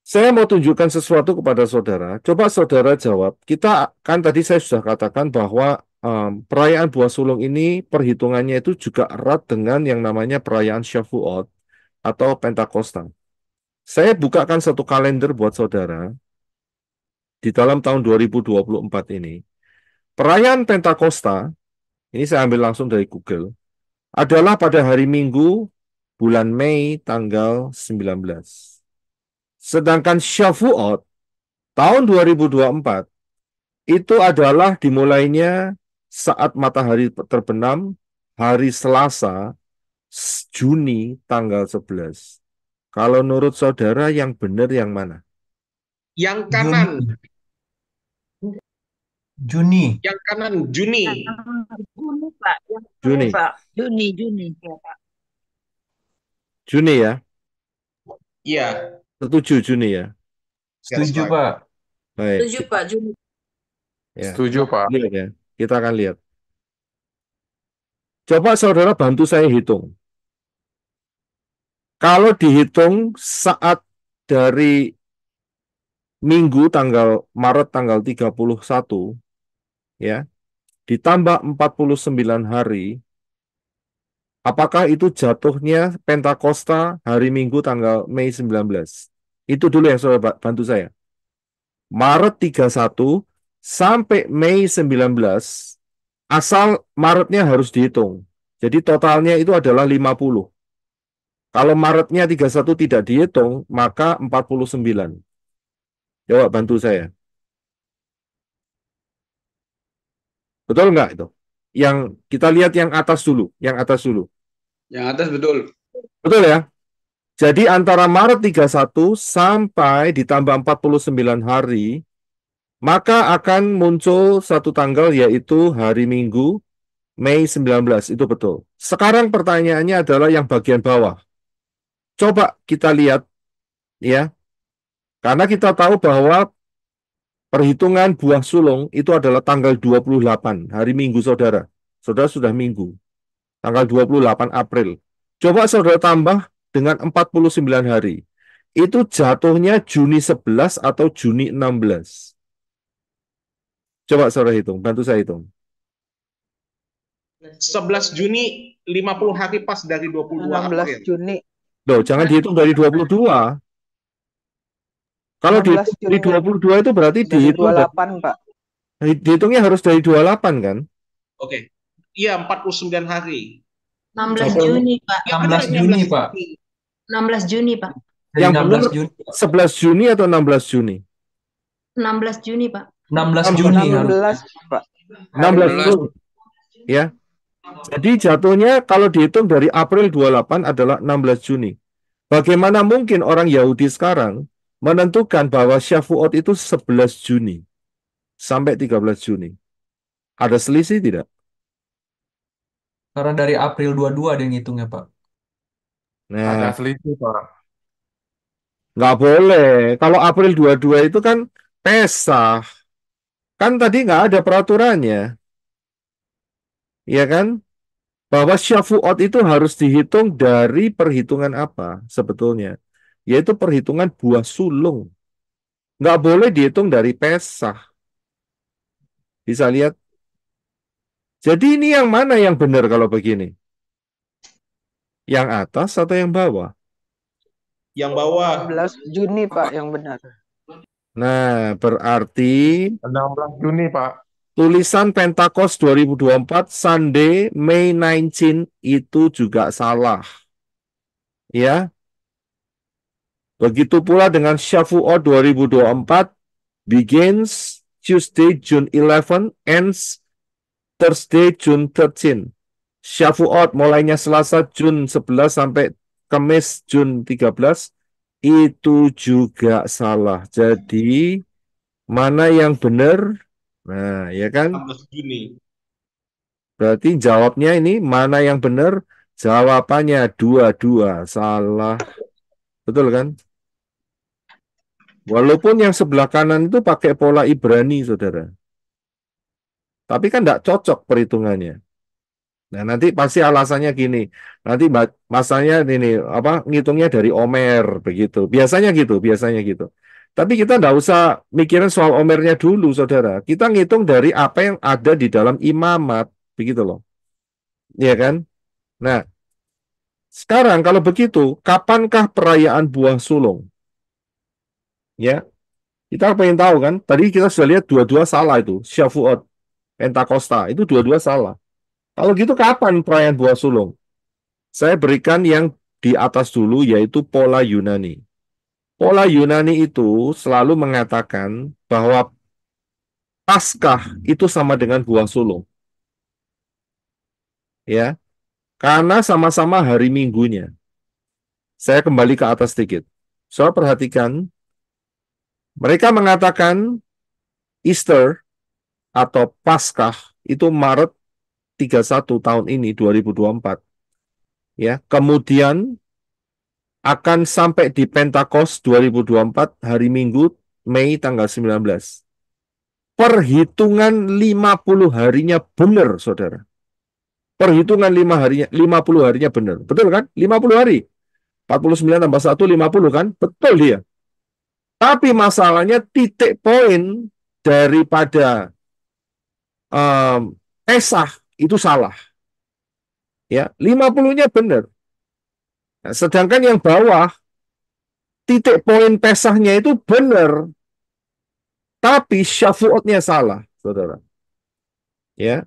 saya mau tunjukkan sesuatu kepada saudara. Coba saudara jawab. Kita kan tadi saya sudah katakan bahwa perayaan buah sulung ini perhitungannya itu juga erat dengan yang namanya perayaan Shavuot atau Pentakosta. Saya bukakan satu kalender buat saudara di dalam tahun 2024 ini. Perayaan Pentakosta, ini saya ambil langsung dari Google, adalah pada hari Minggu bulan Mei tanggal 19. Sedangkan Shavuot tahun 2024 itu adalah dimulainya saat matahari terbenam hari Selasa Juni tanggal 11. Kalau menurut saudara yang benar yang mana? Yang kanan. Juni. Yang kanan Juni. Juni, Pak. Yang Juni. Pak. Juni, ya, Pak. Juni ya? Iya. Setuju Juni ya? Setuju, Pak. Baik. Setuju, Pak. Juni. Ya. Setuju, Pak. Lihat ya. Kita akan lihat. Coba saudara bantu saya hitung. Kalau dihitung saat dari Minggu tanggal Maret tanggal 31, ya, ditambah 49 hari, apakah itu jatuhnya Pentakosta hari Minggu tanggal Mei 19? Itu dulu yang saudara bantu saya. Maret 31 sampai Mei 19, asal Maretnya harus dihitung. Jadi totalnya itu adalah 50. Kalau Maretnya 31 tidak dihitung, maka 49. Coba bantu saya. Betul nggak itu? Yang kita lihat yang atas dulu. Yang atas dulu. Yang atas betul. Betul ya? Jadi antara Maret 31 sampai ditambah 49 hari, maka akan muncul satu tanggal yaitu hari Minggu, Mei 19. Itu betul. Sekarang pertanyaannya adalah yang bagian bawah. Coba kita lihat ya. Karena kita tahu bahwa perhitungan buah sulung itu adalah tanggal 28, hari Minggu, saudara. Saudara sudah Minggu, tanggal 28 April. Coba saudara tambah dengan 49 hari. Itu jatuhnya Juni 11 atau Juni 16. Coba saudara hitung, bantu saya hitung. 11 Juni 50 hari pas dari 22 April. 16 Juni. Loh, jangan dihitung dari 22. Kalau 16 dihitung dari Juni. 22 itu berarti Dari dihitung 28, Pak. dihitungnya harus dari 28 kan? Oke. Iya, 49 hari. 16 Atau- Juni, Pak. 16 Juni, Pak. 16 Juni, Pak. Dari Yang 16 benar Juni. 11 Juni atau 16 Juni? 16 Juni, Pak. 16 Juni harus. 16, Pak. 16 Juni. Ya. Jadi jatuhnya kalau dihitung dari April 28 adalah 16 Juni. Bagaimana mungkin orang Yahudi sekarang menentukan bahwa Shavuot itu 11 Juni sampai 13 Juni? Ada selisih tidak? Karena dari April 22 ada yang ngitungnya, Pak. Nah, selisih, Pak. nggak boleh. Kalau April 22 itu kan Pesah. Kan tadi nggak ada peraturannya. Iya kan? Bahwa Shavuot itu harus dihitung dari perhitungan apa sebetulnya? Yaitu perhitungan buah sulung. Nggak boleh dihitung dari Pesah. Bisa lihat? Jadi ini yang mana yang benar kalau begini? Yang atas atau yang bawah? Yang bawah. 16 Juni, Pak, yang benar. Nah, berarti 16 Juni, Pak. tulisan Pentakost 2024 Sunday May 19 itu juga salah. Ya. Begitu pula dengan Shavuot 2024 begins Tuesday June 11 ends Thursday June 13. Shavuot mulainya Selasa Jun 11 sampai Kamis Jun 13 itu juga salah. Jadi mana yang benar? Nah, ya kan? 16 Juni. Berarti jawabnya ini mana yang benar? Jawabannya dua-dua salah. Betul kan? Walaupun yang sebelah kanan itu pakai pola Ibrani, saudara. Tapi kan tidak cocok perhitungannya. Nah, nanti pasti alasannya gini. Nanti masanya ini apa ngitungnya dari Omer begitu. Biasanya gitu. Tapi kita tidak usah mikirin soal Omernya dulu, saudara. Kita ngitung dari apa yang ada di dalam imamat, begitu loh. Iya kan? Nah, sekarang kalau begitu, kapankah perayaan buah sulung? Ya, kita pengen tahu kan? Tadi kita sudah lihat dua-dua salah itu, Shavuot, Pentakosta, itu dua-dua salah. Kalau gitu kapan perayaan buah sulung? Saya berikan yang di atas dulu, yaitu pola Yunani. Pola Yunani itu selalu mengatakan bahwa Paskah itu sama dengan buah sulung. Ya, karena sama-sama hari Minggunya. Saya kembali ke atas sedikit. Soal perhatikan, mereka mengatakan Easter atau Paskah itu Maret 31 tahun ini 2024. Ya, kemudian akan sampai di Pentakost 2024 hari Minggu Mei tanggal 19. Perhitungan 50 harinya benar, saudara. Perhitungan 50 harinya benar. Betul kan? 50 hari. 49 tambah 1, 50 kan? Betul dia. Tapi masalahnya titik poin daripada Pesah itu salah. Ya, 50-nya benar. Nah, sedangkan yang bawah titik poin Pesahnya itu benar. Tapi Shavuotnya salah, saudara. Ya.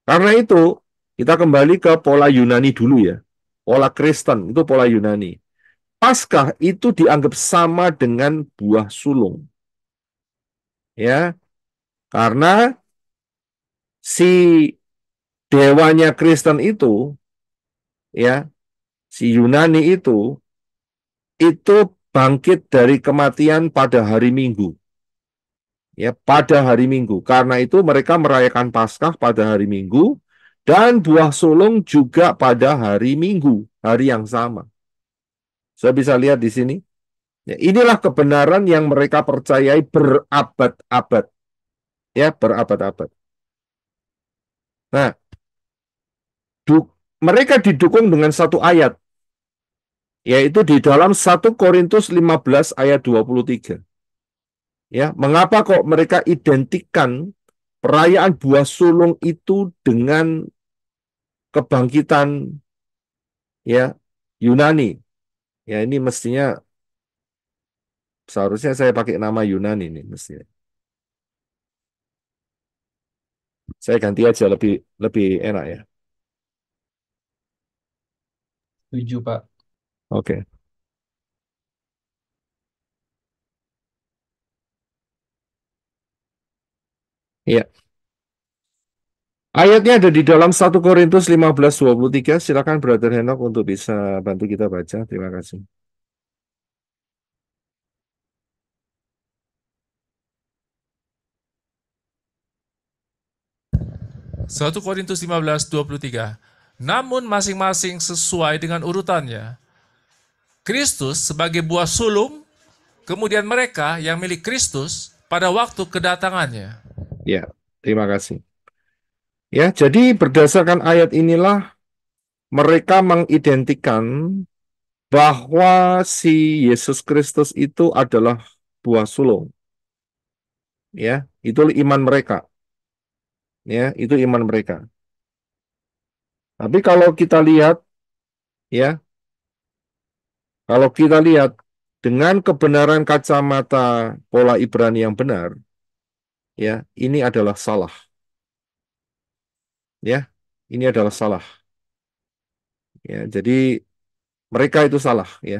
Karena itu kita kembali ke pola Yunani dulu ya. Pola Kristen itu pola Yunani. Paskah itu dianggap sama dengan buah sulung. Ya. Karena si dewanya Kristen itu ya, si Yunani itu bangkit dari kematian pada hari Minggu. Ya, pada hari Minggu. Karena itu mereka merayakan Paskah pada hari Minggu dan buah sulung juga pada hari Minggu, hari yang sama. Saya bisa lihat di sini. Ya, inilah kebenaran yang mereka percayai berabad-abad. Ya, berabad-abad. Nah, mereka didukung dengan satu ayat, yaitu di dalam 1 Korintus 15 ayat 23. Ya, mengapa kok mereka identikkan perayaan buah sulung itu dengan kebangkitan ya Yunani? Ya, ini mestinya seharusnya saya pakai nama Yunani nih mestinya. Saya ganti aja lebih lebih enak ya. Setuju, Pak. Oke. Iya. Ayatnya ada di dalam 1 Korintus 15:23. Silakan Brother Henok untuk bisa bantu kita baca. Terima kasih. Satu Korintus 15:23. Namun masing-masing sesuai dengan urutannya. Kristus sebagai buah sulung, kemudian mereka yang milik Kristus pada waktu kedatangannya. Ya, terima kasih. Ya, jadi berdasarkan ayat inilah mereka mengidentikan bahwa si Yesus Kristus itu adalah buah sulung. Ya, itu iman mereka. Ya, itu iman mereka. Tapi kalau kita lihat ya, kalau kita lihat dengan kebenaran kacamata pola Ibrani yang benar, ya, ini adalah salah. Ya, ini adalah salah. Ya, jadi mereka itu salah, ya.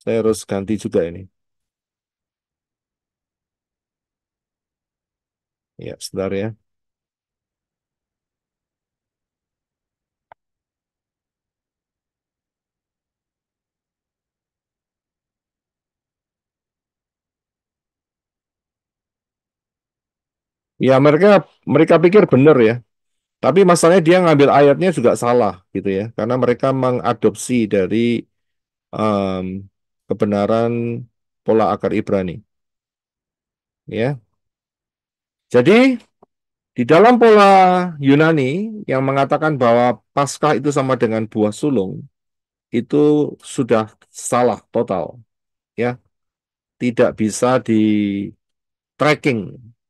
Saya harus ganti juga ini. Ya, sebentar ya. Ya, mereka pikir benar ya. Tapi masalahnya dia ngambil ayatnya juga salah gitu ya. Karena mereka mengadopsi dari em, kebenaran pola akar Ibrani. Ya. Jadi di dalam pola Yunani yang mengatakan bahwa Paskah itu sama dengan buah sulung, itu sudah salah total. Ya, tidak bisa di tracking,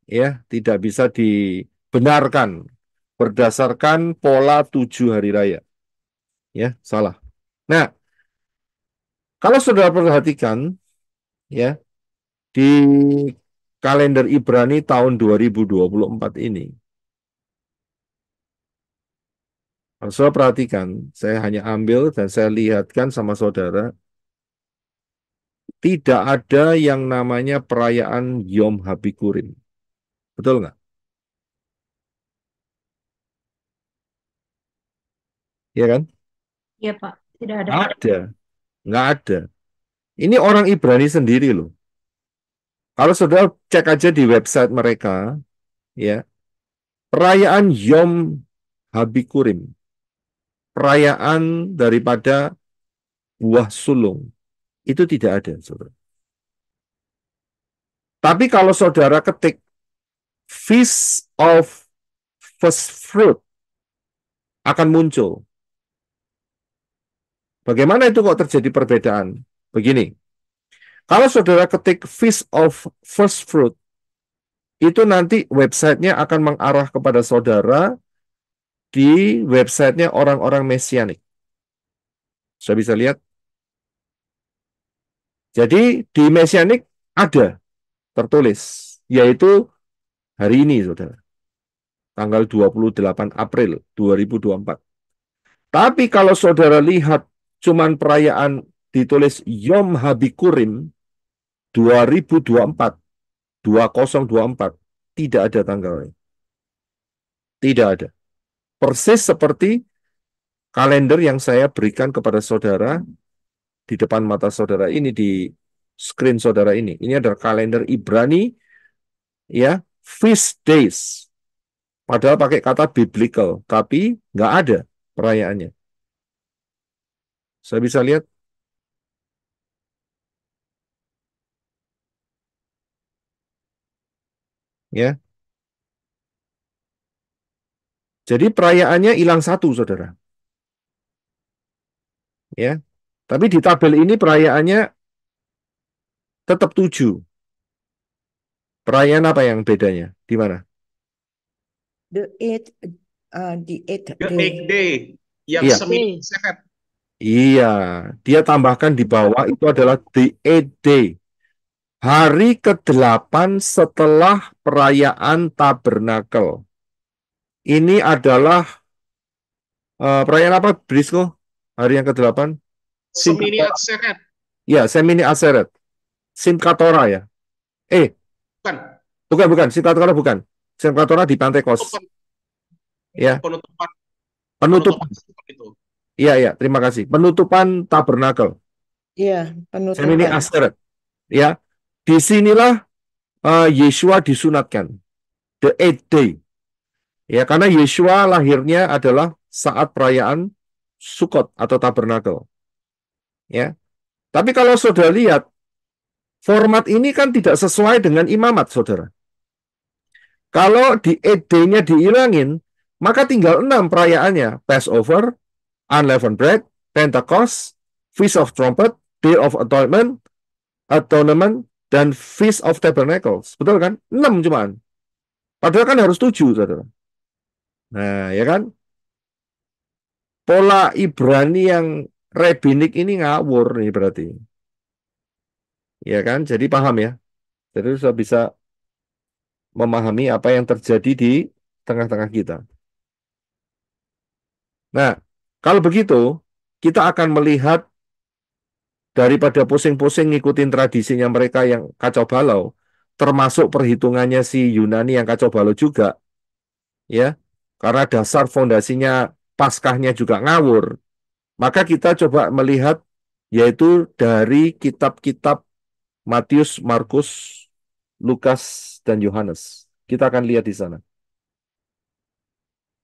ya, tidak bisa dibenarkan berdasarkan pola 7 hari raya. Ya, salah. Nah, kalau saudara perhatikan, ya, di kalender Ibrani tahun 2024 ini, kalau saudara perhatikan, saya hanya ambil dan saya lihatkan sama saudara, tidak ada yang namanya perayaan Yom Habikurim. Betul nggak? Iya kan? Iya, Pak. Tidak ada. Ada. Nggak ada. Ini orang Ibrani sendiri loh. Kalau saudara cek aja di website mereka, ya, perayaan Yom Habikurim, perayaan daripada buah sulung, itu tidak ada, saudara. Tapi kalau saudara ketik Feast of First Fruit, akan muncul. Bagaimana itu kok terjadi perbedaan? Begini, kalau saudara ketik Feast of First Fruit, itu nanti websitenya akan mengarah kepada saudara di websitenya orang-orang Mesianik. Saya bisa lihat. Jadi di Mesianik ada tertulis, yaitu hari ini, saudara. Tanggal 28 April 2024. Tapi kalau saudara lihat cuman perayaan ditulis Yom Habikurim 2024, 2024, tidak ada tanggalnya. Tidak ada. Persis seperti kalender yang saya berikan kepada saudara di depan mata saudara ini, di screen saudara ini. Ini adalah kalender Ibrani, ya, feast days. Padahal pakai kata biblical, tapi nggak ada perayaannya. Saya bisa lihat. Ya. Jadi perayaannya hilang satu, saudara. Ya. Tapi di tabel ini perayaannya tetap 7. Perayaan apa yang bedanya? Di mana? The eighth The day. 8th day yang Iya. semini sehat. Iya, dia tambahkan di bawah itu adalah the 8th day. Hari ke-8 setelah perayaan tabernakel. Ini adalah perayaan apa, Brisco? Hari yang ke-8? Semini sehat. Ya, Semini Aseret. Simchat Torah ya. Bukan. Bukan. Simchat Torah bukan. Simchat Torah di Pentecost. Ya. Penutupan. Itu. Iya, terima kasih. Penutupan tabernakel. Iya, Semini penutupan. Aseret. Ya. Disinilah Yeshua disunatkan. The 8th day. Ya, karena Yeshua lahirnya adalah saat perayaan Sukkot atau tabernakel. Ya. Tapi kalau saudara lihat, format ini kan tidak sesuai dengan imamat, saudara. Kalau di 8th day-nya dihilangin, maka tinggal 6 perayaannya. Passover, Unleavened Bread, Pentecost, Feast of Trumpet, Day of Atonement, dan Feast of Tabernacles. Betul kan? 6 cuman. Padahal kan harus 7, saudara. Nah, ya kan? Pola Ibrani yang rabbinik ini ngawur nih berarti. Ya kan? Jadi paham ya. Jadi sudah bisa memahami apa yang terjadi di tengah-tengah kita. Nah, kalau begitu, kita akan melihat daripada pusing-pusing ngikutin tradisinya mereka yang kacau balau, termasuk perhitungannya si Yunani yang kacau balau juga, ya, karena dasar fondasinya Paskahnya juga ngawur. Maka kita coba melihat yaitu dari kitab-kitab Matius, Markus, Lukas, dan Yohanes. Kita akan lihat di sana.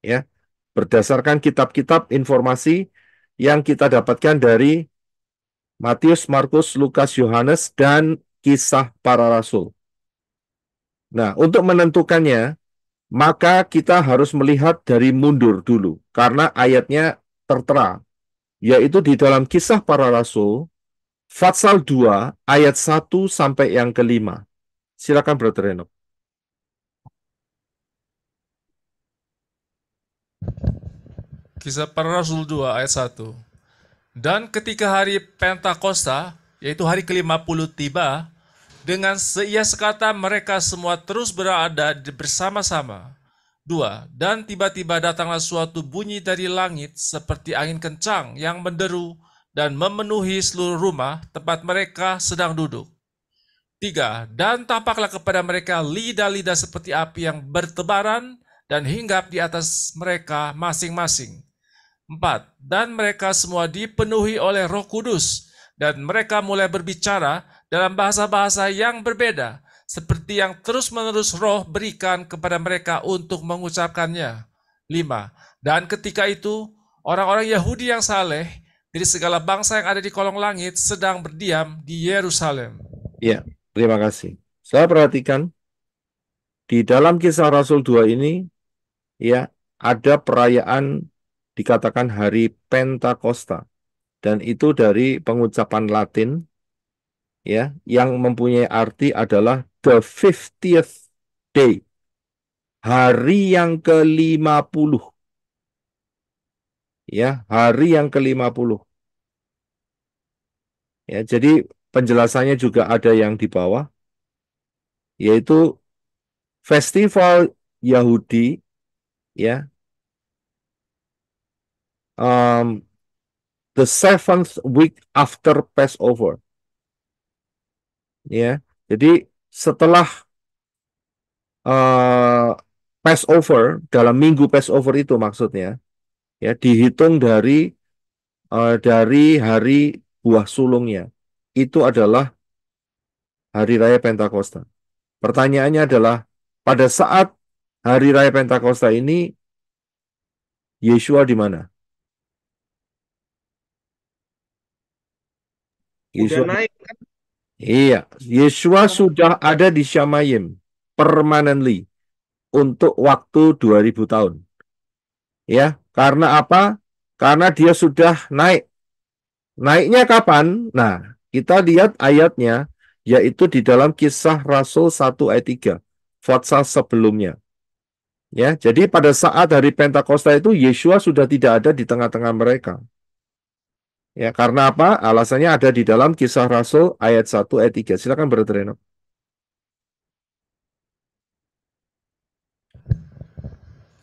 Ya, berdasarkan kitab-kitab informasi yang kita dapatkan dari Matius, Markus, Lukas, Yohanes, dan Kisah Para Rasul. Nah, untuk menentukannya, maka kita harus melihat dari mundur dulu, karena ayatnya tertera, yaitu di dalam Kisah Para Rasul, Fatsal 2, ayat 1 sampai yang ke-5. Silakan, Brother Enoch. Kisah Para Rasul 2 ayat 1. Dan ketika hari Pentakosta, yaitu hari ke-50 tiba, dengan seia sekata mereka semua terus berada bersama-sama. 2. Dan tiba-tiba datanglah suatu bunyi dari langit seperti angin kencang yang menderu dan memenuhi seluruh rumah tempat mereka sedang duduk. 3. Dan tampaklah kepada mereka lidah-lidah seperti api yang bertebaran dan hinggap di atas mereka masing-masing. 4. Dan mereka semua dipenuhi oleh Roh Kudus, dan mereka mulai berbicara dalam bahasa-bahasa yang berbeda, seperti yang terus-menerus Roh berikan kepada mereka untuk mengucapkannya. 5. Dan ketika itu, orang-orang Yahudi yang saleh dari segala bangsa yang ada di kolong langit sedang berdiam di Yerusalem. Ya, terima kasih. Saya perhatikan di dalam Kisah Rasul 2 ini, ya, ada perayaan dikatakan hari Pentakosta, dan itu dari pengucapan Latin, ya, yang mempunyai arti adalah the 50th day, hari yang ke-50, ya, hari yang ke-50. Ya, jadi penjelasannya juga ada yang di bawah, yaitu festival Yahudi, ya, the 7th week after Passover. Ya, jadi setelah Passover, dalam minggu Passover itu maksudnya, ya, dihitung dari hari buah sulungnya. Itu adalah hari raya Pentakosta. Pertanyaannya adalah, pada saat hari raya Pentakosta ini, Yeshua di mana? Udah naik kan? Iya, Yeshua sudah ada di Shamayim permanently. untuk waktu 2000 tahun. Ya, karena apa? Karena dia sudah naik. Naiknya kapan? Nah, kita lihat ayatnya, yaitu di dalam Kisah Rasul 1 ayat 3, Fatsal sebelumnya. Ya, jadi pada saat hari Pentakosta itu Yeshua sudah tidak ada di tengah-tengah mereka. Ya, karena apa? Alasannya ada di dalam Kisah Rasul ayat 1 ayat 3. Silakan Brother Enoch.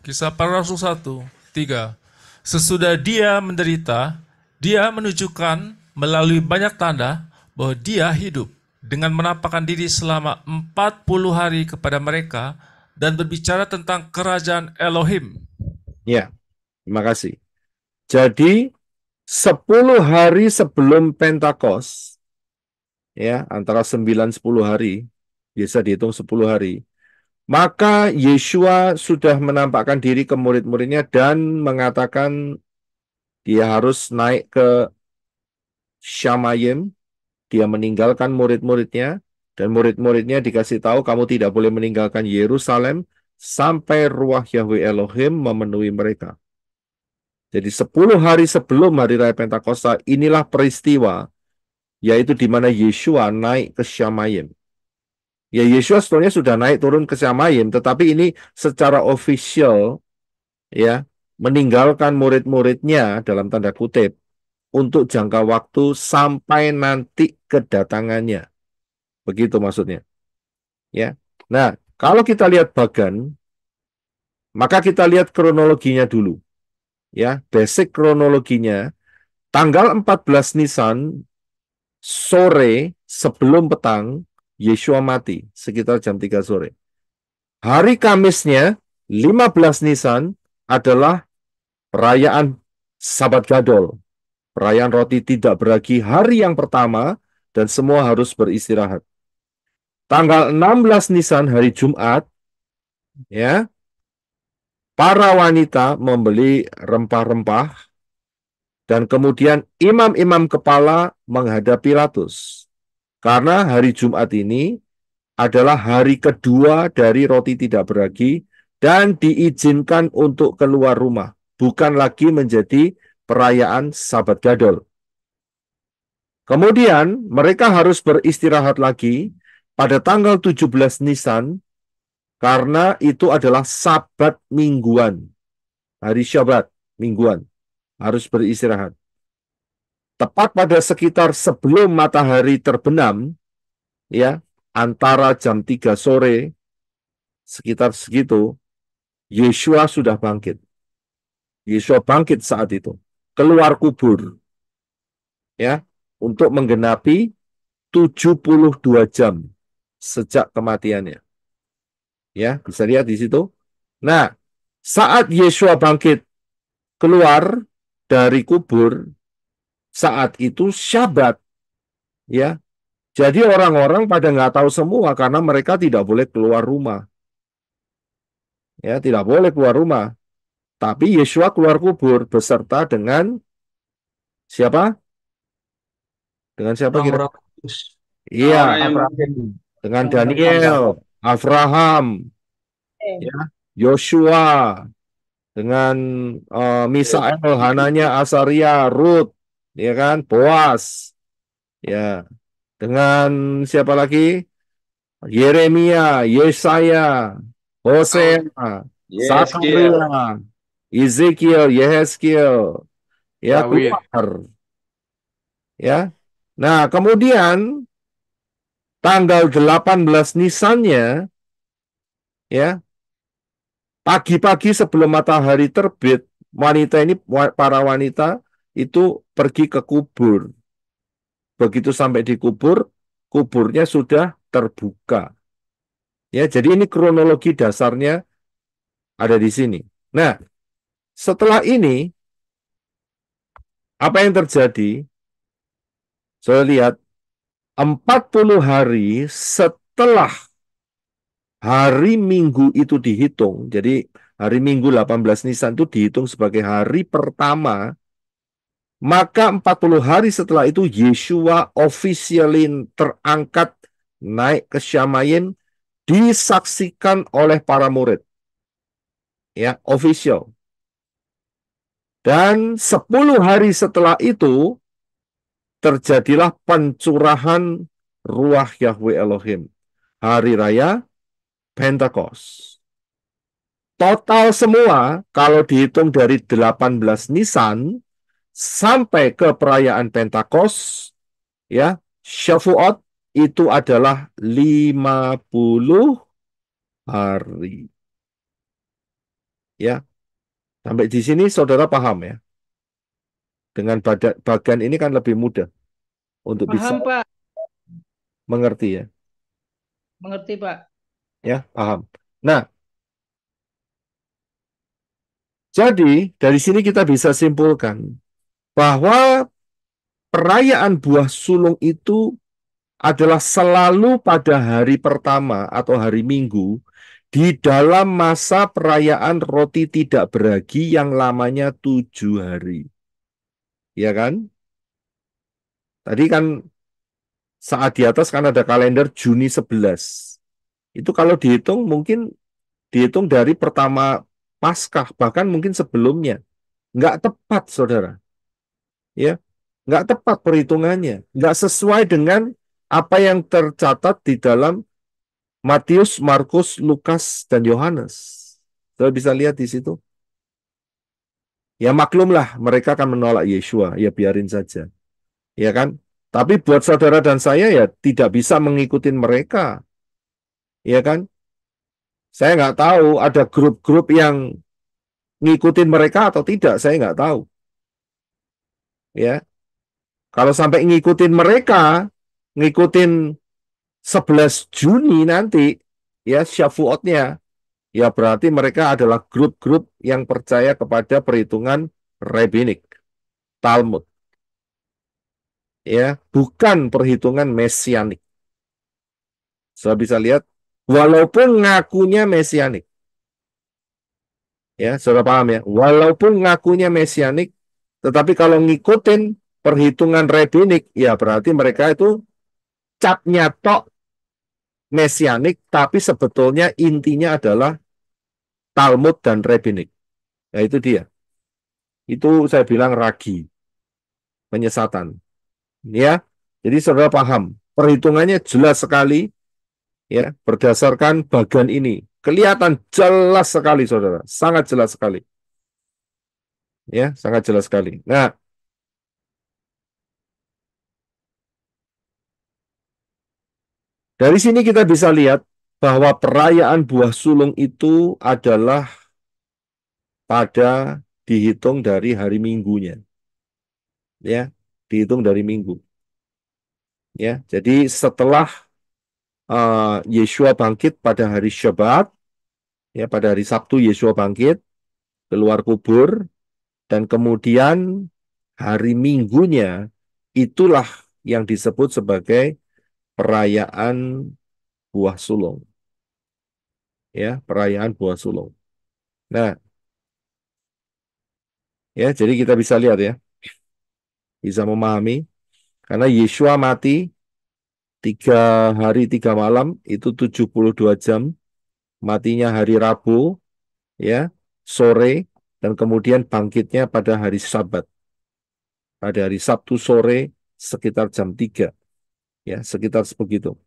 Kisah Para Rasul 1, 3. Sesudah dia menderita, dia menunjukkan melalui banyak tanda bahwa dia hidup dengan menampakkan diri selama 40 hari kepada mereka dan berbicara tentang kerajaan Elohim. Ya, terima kasih. Jadi 10 hari sebelum Pentakos, ya, antara 9-10 hari, biasa dihitung 10 hari, maka Yeshua sudah menampakkan diri ke murid-muridnya dan mengatakan dia harus naik ke Shamayim. Dia meninggalkan murid-muridnya, dan murid-muridnya dikasih tahu, kamu tidak boleh meninggalkan Yerusalem sampai ruah Yahweh Elohim memenuhi mereka. Jadi 10 hari sebelum hari raya Pentakosta, inilah peristiwa, yaitu di mana Yeshua naik ke Shamayim. Ya, Yeshua sebetulnya sudah naik turun ke Shamayim, tetapi ini secara official, ya, meninggalkan murid-muridnya dalam tanda kutip untuk jangka waktu sampai nanti kedatangannya. Begitu maksudnya. Ya. Nah, kalau kita lihat bagan, maka kita lihat kronologinya dulu. Ya, basic kronologinya, tanggal 14 Nisan sore sebelum petang Yeshua mati sekitar jam 3 sore. Hari Kamisnya 15 Nisan adalah perayaan Sabat Gadol. Perayaan roti tidak beragi hari yang pertama dan semua harus beristirahat. Tanggal 16 Nisan hari Jumat, ya, para wanita membeli rempah-rempah dan kemudian imam-imam kepala menghadap Pilatus. Karena hari Jumat ini adalah hari kedua dari roti tidak beragi dan diizinkan untuk keluar rumah, bukan lagi menjadi perayaan Sabat Gadol. Kemudian mereka harus beristirahat lagi pada tanggal 17 Nisan karena itu adalah Sabat mingguan. Hari Syabat mingguan harus beristirahat. Tepat pada sekitar sebelum matahari terbenam, ya, antara jam 3 sore, sekitar segitu, Yeshua sudah bangkit. Yeshua bangkit saat itu, keluar kubur, ya, untuk menggenapi 72 jam sejak kematiannya. Ya, bisa lihat di situ. Nah, saat Yeshua bangkit keluar dari kubur, saat itu Syabat, ya. Jadi orang-orang pada nggak tahu semua karena mereka tidak boleh keluar rumah. Ya, tidak boleh keluar rumah. Tapi Yeshua keluar kubur beserta dengan siapa? Dengan siapa kira? Iya, dengan Daniel, Abraham, ya, Yoshua, dengan Misael, Hananya, Asaria, Ruth, ya kan, Boas, ya, dengan siapa lagi? Yeremia, Yesaya, Hosea, Zakaria, Ezekiel, Yehezkiel, ya, keluar. Ya. Nah, kemudian tanggal 18 Nisannya, ya, pagi-pagi sebelum matahari terbit, para wanita itu pergi ke kubur. Begitu sampai di kubur, kuburnya sudah terbuka. Ya, jadi ini kronologi dasarnya ada di sini. Nah, setelah ini apa yang terjadi? Saya lihat 40 hari setelah hari Minggu itu dihitung, jadi hari Minggu 18 Nisan itu dihitung sebagai hari pertama, maka 40 hari setelah itu Yeshua officially terangkat naik ke Shamayim, disaksikan oleh para murid. Ya, official. Dan 10 hari setelah itu terjadilah pencurahan ruah Yahweh Elohim. Hari raya Pentecost. Total semua kalau dihitung dari 18 Nisan sampai ke perayaan Pentecost, ya, Shavuot itu adalah 50 hari. Ya, sampai di sini saudara paham ya? Dengan bagian ini kan lebih mudah untuk bisa Paham, Pak. mengerti ya. Mengerti, Pak. Ya, paham. Nah, jadi dari sini kita bisa simpulkan bahwa perayaan buah sulung itu adalah selalu pada hari pertama atau hari Minggu di dalam masa perayaan roti tidak beragi yang lamanya 7 hari. Ya kan? Tadi kan saat di atas kan ada kalender Juni 11. Itu kalau dihitung mungkin dihitung dari pertama Paskah, bahkan mungkin sebelumnya. Nggak tepat, saudara. Ya, nggak tepat perhitungannya. Nggak sesuai dengan apa yang tercatat di dalam Matius, Markus, Lukas, dan Yohanes. Saudara bisa lihat di situ. Ya maklumlah, mereka akan menolak Yeshua. Ya biarin saja. Ya kan? Tapi buat saudara dan saya ya tidak bisa mengikuti mereka. Ya kan? Saya nggak tahu ada grup-grup yang ngikutin mereka atau tidak. Saya nggak tahu. Ya, kalau sampai ngikutin mereka, ngikutin 11 Juni nanti, ya Shavuotnya, ya berarti mereka adalah grup-grup yang percaya kepada perhitungan rabbinik, Talmud. Ya, bukan perhitungan mesianik. Saya bisa lihat, walaupun ngakunya mesianik. Ya, saudara paham ya? Walaupun ngakunya mesianik, tetapi kalau ngikutin perhitungan rabbinik, ya berarti mereka itu capnya tok mesianik, tapi sebetulnya intinya adalah Talmud dan rabbinik. Ya itu dia. Itu saya bilang ragi, penyesatan. Ya, jadi saudara paham. Perhitungannya jelas sekali, ya, berdasarkan bagian ini. Kelihatan jelas sekali, saudara. Sangat jelas sekali. Ya, sangat jelas sekali. Nah, dari sini kita bisa lihat bahwa perayaan buah sulung itu adalah pada dihitung dari hari Minggunya. Ya, dihitung dari Minggu. Ya, jadi setelah Yeshua bangkit pada hari Syabat, ya pada hari Sabtu Yeshua bangkit, keluar kubur, dan kemudian hari Minggunya itulah yang disebut sebagai perayaan buah sulung. Ya, perayaan buah sulung. Nah, ya jadi kita bisa lihat ya, bisa memahami, karena Yeshua mati 3 hari 3 malam itu 72 jam, matinya hari Rabu, ya sore, dan kemudian bangkitnya pada hari Sabat, pada hari Sabtu sore sekitar jam 3, ya sekitar sebegitu,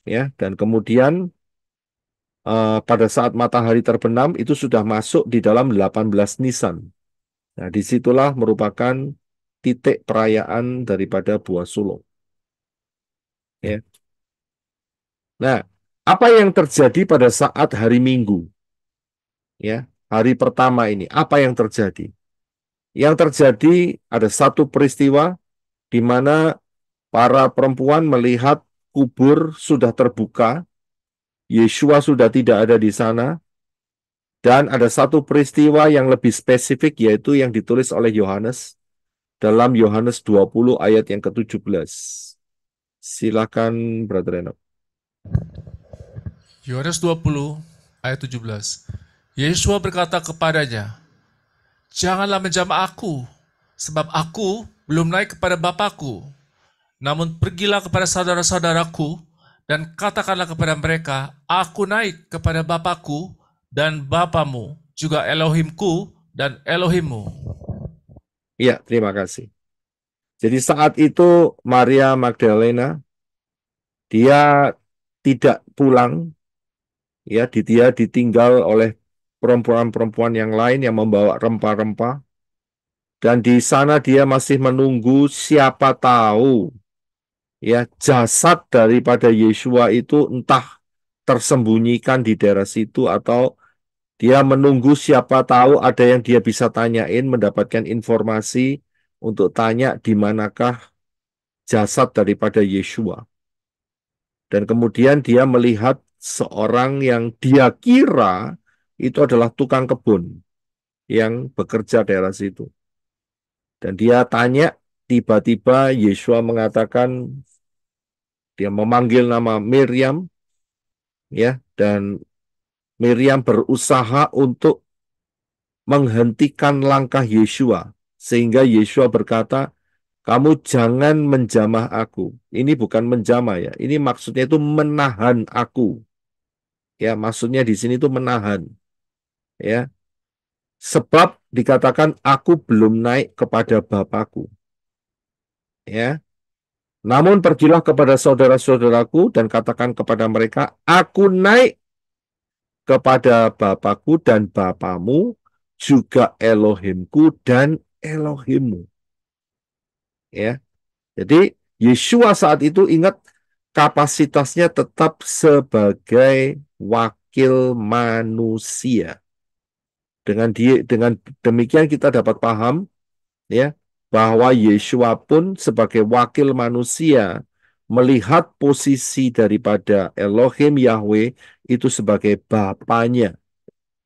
ya. Dan kemudian pada saat matahari terbenam itu sudah masuk di dalam 18 Nisan. Nah, disitulah merupakan titik perayaan daripada buah sulung. Ya. Nah, apa yang terjadi pada saat hari Minggu? Ya, hari pertama ini, apa yang terjadi? Yang terjadi ada satu peristiwa di mana para perempuan melihat kubur sudah terbuka, Yeshua sudah tidak ada di sana, dan ada satu peristiwa yang lebih spesifik yaitu yang ditulis oleh Yohanes dalam Yohanes 20 ayat yang ke-17. Silakan Brother Enoch. Yohanes 20 ayat 17. Yeshua berkata kepadanya, "Janganlah menjamah aku, sebab aku belum naik kepada Bapakku. Namun pergilah kepada saudara-saudaraku dan katakanlah kepada mereka, aku naik kepada Bapakku dan Bapamu, juga Elohimku dan Elohimmu. Ya, terima kasih. Jadi saat itu Maria Magdalena, dia tidak pulang, ya, dia ditinggal oleh perempuan-perempuan yang lain yang membawa rempah-rempah. Dan di sana dia masih menunggu, siapa tahu ya jasad daripada Yesua itu entah tersembunyikan di daerah situ, atau dia menunggu siapa tahu ada yang dia bisa tanyain, mendapatkan informasi untuk tanya di manakah jasad daripada Yesua. Dan kemudian dia melihat seorang yang dia kira itu adalah tukang kebun yang bekerja daerah situ. Dan dia tanya, tiba-tiba Yesua mengatakan, dia memanggil nama Miriam, ya, dan Miriam berusaha untuk menghentikan langkah Yesua, sehingga Yesua berkata, kamu jangan menjamah aku. Ini bukan menjamah ya, ini maksudnya itu menahan aku. Ya, maksudnya di sini itu menahan. Ya, sebab dikatakan aku belum naik kepada Bapakku. Ya, namun pergilah kepada saudara-saudaraku dan katakan kepada mereka, aku naik kepada Bapakku dan Bapamu, juga Elohimku dan Elohimmu. Ya, jadi Yesua saat itu ingat kapasitasnya tetap sebagai wakil manusia. Dengan demikian kita dapat paham, ya, bahwa Yesua pun sebagai wakil manusia melihat posisi daripada Elohim Yahweh itu sebagai Bapanya.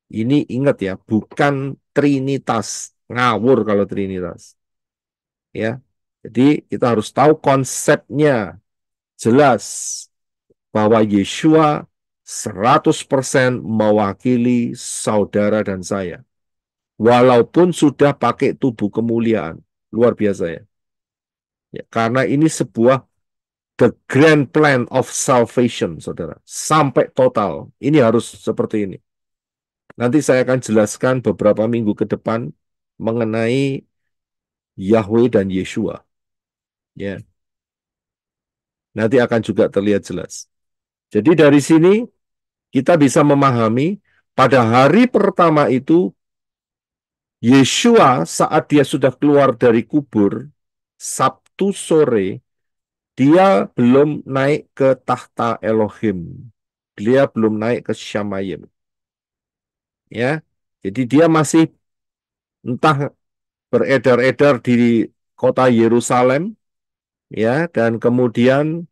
Ini ingat ya, bukan Trinitas, ngawur kalau Trinitas. Ya, jadi kita harus tahu konsepnya jelas bahwa Yesua 100% mewakili saudara dan saya. Walaupun sudah pakai tubuh kemuliaan. Luar biasa ya. Ya, karena ini sebuah the grand plan of salvation, saudara. Sampai total. Ini harus seperti ini. Nanti saya akan jelaskan beberapa minggu ke depan mengenai Yahweh dan Yesua. Ya. Nanti akan juga terlihat jelas. Jadi dari sini kita bisa memahami pada hari pertama itu Yesua saat dia sudah keluar dari kubur Sabtu sore, dia belum naik ke tahta Elohim. Dia belum naik ke Syamayim. Ya. Jadi dia masih entah beredar-edar di kota Yerusalem, ya, dan kemudian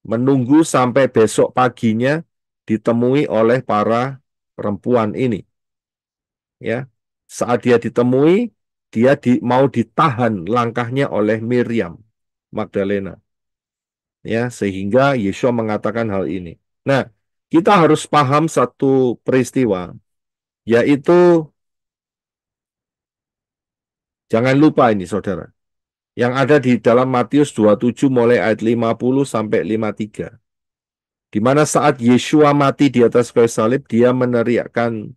menunggu sampai besok paginya ditemui oleh para perempuan ini. Ya, saat dia ditemui, dia mau ditahan langkahnya oleh Miriam Magdalena. Ya, sehingga Yesua mengatakan hal ini. Nah, kita harus paham satu peristiwa, yaitu jangan lupa ini saudara, yang ada di dalam Matius 27 mulai ayat 50 sampai 53. Di mana saat Yesua mati di atas kayu salib, dia meneriakkan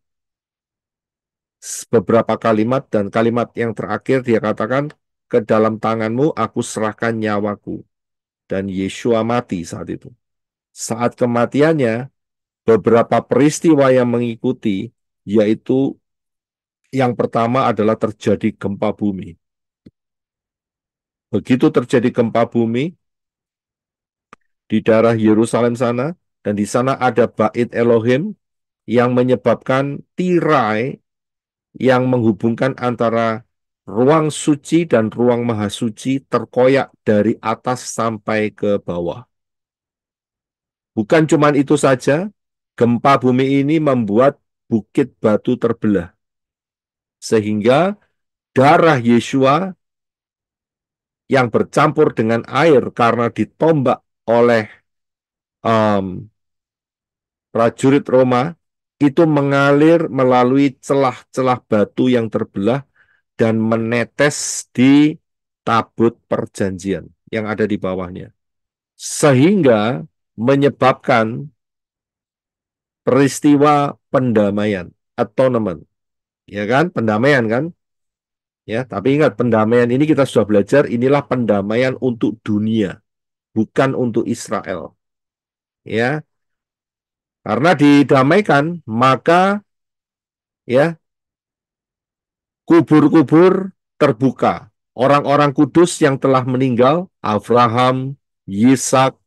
beberapa kalimat, dan kalimat yang terakhir dia katakan, ke dalam tanganmu aku serahkan nyawaku. Dan Yesua mati saat itu. Saat kematiannya, beberapa peristiwa yang mengikuti, yaitu yang pertama adalah terjadi gempa bumi. Begitu terjadi gempa bumi di daerah Yerusalem sana, dan di sana ada bait Elohim yang menyebabkan tirai yang menghubungkan antara ruang suci dan ruang mahasuci terkoyak dari atas sampai ke bawah. Bukan cuma itu saja, gempa bumi ini membuat bukit batu terbelah. Sehingga darah Yesua yang bercampur dengan air karena ditombak oleh prajurit Roma, itu mengalir melalui celah-celah batu yang terbelah dan menetes di tabut perjanjian yang ada di bawahnya. Sehingga menyebabkan peristiwa pendamaian, atonement. Ya kan? Pendamaian kan? Ya, tapi ingat pendamaian ini kita sudah belajar, inilah pendamaian untuk dunia, bukan untuk Israel. Ya, karena didamaikan, maka ya kubur-kubur terbuka. Orang-orang kudus yang telah meninggal, Abraham, Yisak,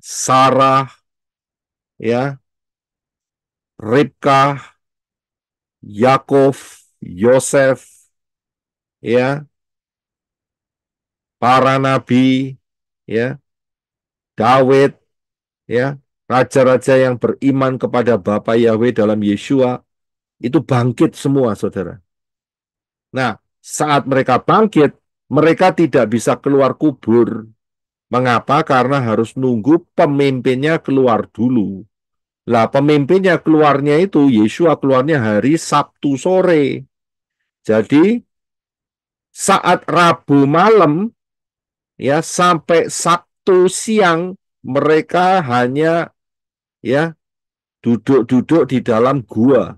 Sarah, ya, Ribkah, Yakov, Yosef, ya, para nabi, ya, Daud, ya, raja-raja yang beriman kepada Bapa Yahweh dalam Yeshua, itu bangkit semua, saudara. Nah, saat mereka bangkit, mereka tidak bisa keluar kubur. Mengapa? Karena harus nunggu pemimpinnya keluar dulu. Lah, pemimpinnya keluarnya itu, Yeshua keluarnya hari Sabtu sore. Jadi, saat Rabu malam, ya, sampai Sabtu siang, mereka hanya ya duduk-duduk di dalam gua.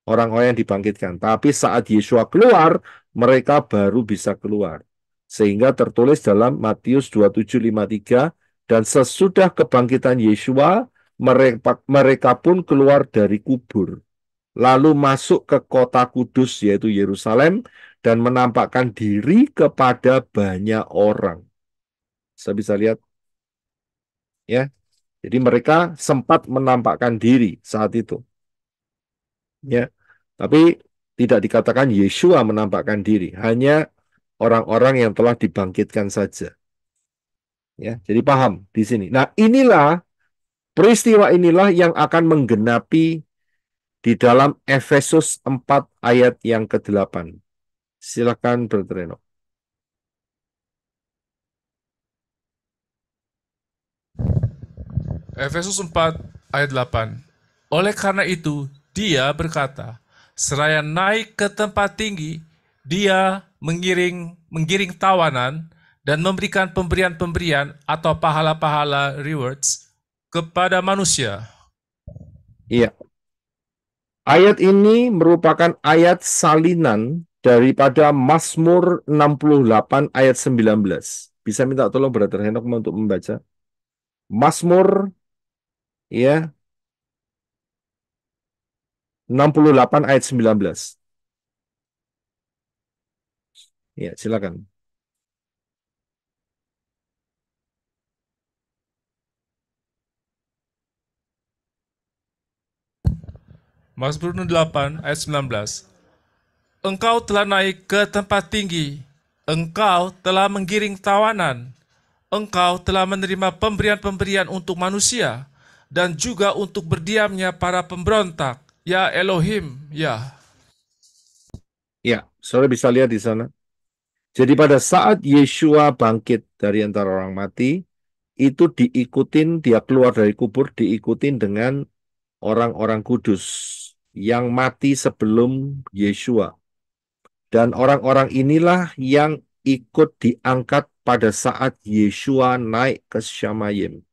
Orang-orang yang dibangkitkan. Tapi saat Yeshua keluar, mereka baru bisa keluar. Sehingga tertulis dalam Matius 27:53, dan sesudah kebangkitan Yeshua, mereka pun keluar dari kubur. Lalu masuk ke kota kudus, yaitu Yerusalem, dan menampakkan diri kepada banyak orang. Saya bisa lihat, ya. Jadi mereka sempat menampakkan diri saat itu. Ya. Tapi tidak dikatakan Yeshua menampakkan diri, hanya orang-orang yang telah dibangkitkan saja. Ya, jadi paham di sini. Nah, inilah peristiwa inilah yang akan menggenapi di dalam Efesus 4 ayat yang ke-8. Silakan Brother Reno. Efesus 4 ayat 8. Oleh karena itu, dia berkata, seraya naik ke tempat tinggi, dia menggiring tawanan dan memberikan pemberian-pemberian atau pahala-pahala rewards kepada manusia. Iya. Ayat ini merupakan ayat salinan daripada Mazmur 68 ayat 19. Bisa minta tolong Brother Henok untuk membaca. Mazmur ya 68 ayat 19. Ya, silakan. Mazmur 8 ayat 19. Engkau telah naik ke tempat tinggi, engkau telah menggiring tawanan, engkau telah menerima pemberian-pemberian untuk manusia, dan juga untuk berdiamnya para pemberontak, ya Elohim, ya. Ya, saudara bisa lihat di sana. Jadi pada saat Yeshua bangkit dari antara orang mati, itu diikutin, dia keluar dari kubur, diikutin dengan orang-orang kudus yang mati sebelum Yeshua. Dan orang-orang inilah yang ikut diangkat pada saat Yeshua naik ke Shamayim.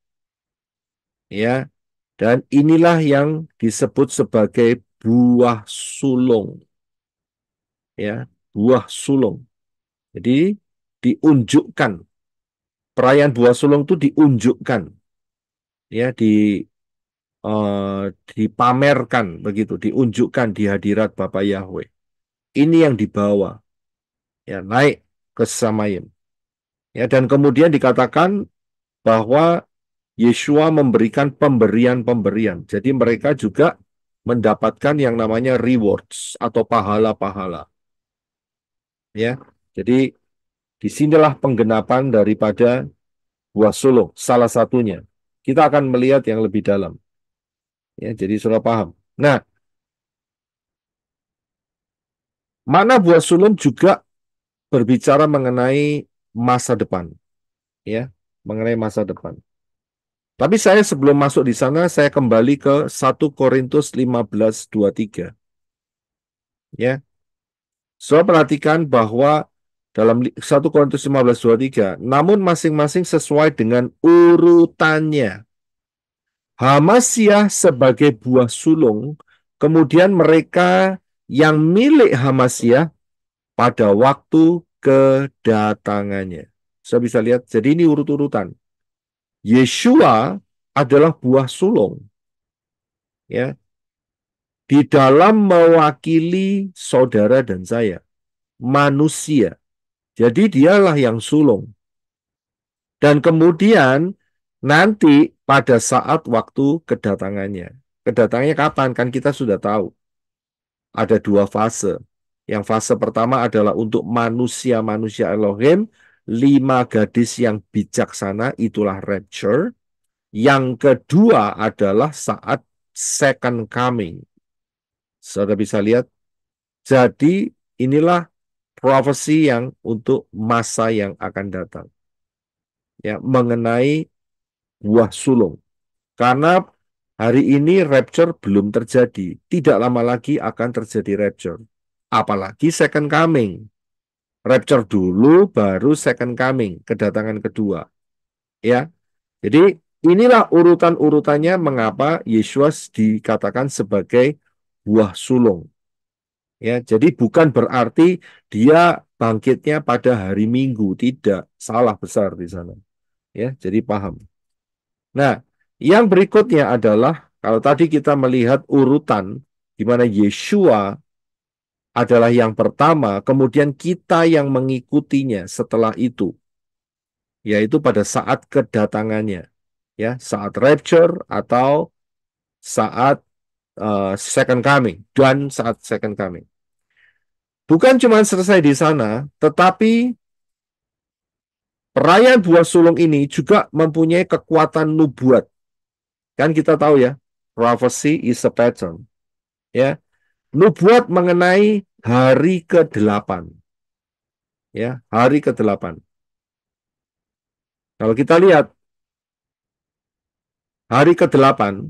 Ya, dan inilah yang disebut sebagai buah sulung. Ya, buah sulung. Jadi diunjukkan, perayaan buah sulung itu diunjukkan, ya, dipamerkan begitu, diunjukkan di hadirat Bapa Yahweh. Ini yang dibawa, ya, naik ke Shamayim. Ya, dan kemudian dikatakan bahwa Yeshua memberikan pemberian-pemberian. Jadi mereka juga mendapatkan yang namanya rewards atau pahala-pahala. Ya, jadi disinilah penggenapan daripada buah sulung, salah satunya. Kita akan melihat yang lebih dalam. Ya, jadi sudah paham. Nah, mana buah sulung juga berbicara mengenai masa depan. Ya, mengenai masa depan. Tapi saya sebelum masuk di sana, saya kembali ke 1 Korintus 15:23. Ya. So, perhatikan bahwa dalam 1 Korintus 15:23, namun masing-masing sesuai dengan urutannya. Hamasyah sebagai buah sulung, kemudian mereka yang milik Hamasyah pada waktu kedatangannya. Saya bisa lihat, jadi ini urut-urutan. Yeshua adalah buah sulung, ya, di dalam mewakili saudara dan saya, manusia. Jadi dialah yang sulung. Dan kemudian nanti pada saat waktu kedatangannya. Kedatangannya kapan? Kan kita sudah tahu. Ada dua fase. Yang fase pertama adalah untuk manusia-manusia Elohim, 5 gadis yang bijaksana, itulah rapture. Yang kedua adalah saat second coming. Saudara bisa lihat. Jadi inilah prophecy yang untuk masa yang akan datang. Ya, mengenai buah sulung. Karena hari ini rapture belum terjadi. Tidak lama lagi akan terjadi rapture. Apalagi second coming. Rapture dulu baru second coming, kedatangan kedua. Ya. Jadi inilah urutan-urutannya mengapa Yesus dikatakan sebagai buah sulung. Ya, jadi bukan berarti dia bangkitnya pada hari Minggu, tidak, salah besar di sana. Ya, jadi paham. Nah, yang berikutnya adalah kalau tadi kita melihat urutan di mana Yeshua adalah yang pertama, kemudian kita yang mengikutinya setelah itu, yaitu pada saat kedatangannya, ya, saat rapture atau saat second coming dan saat second coming. Bukan cuma selesai di sana, tetapi perayaan buah sulung ini juga mempunyai kekuatan nubuat. Kan kita tahu ya, prophecy is a pattern. Ya, nubuat mengenai hari ke-8. Ya, hari ke-8. Kalau kita lihat hari ke-8,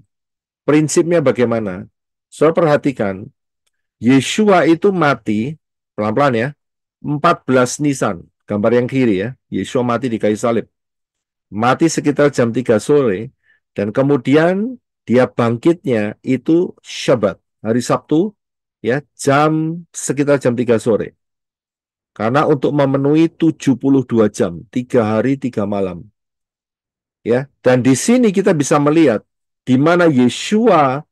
prinsipnya bagaimana? Saudara perhatikan, Yeshua itu mati, pelan-pelan ya, 14 Nisan, gambar yang kiri ya, Yeshua mati di kayu salib. Mati sekitar jam 3 sore, dan kemudian dia bangkitnya itu Syabat, hari Sabtu, ya, sekitar jam 3 sore. Karena untuk memenuhi 72 jam, 3 hari 3 malam. Ya, dan di sini kita bisa melihat di mana Yeshua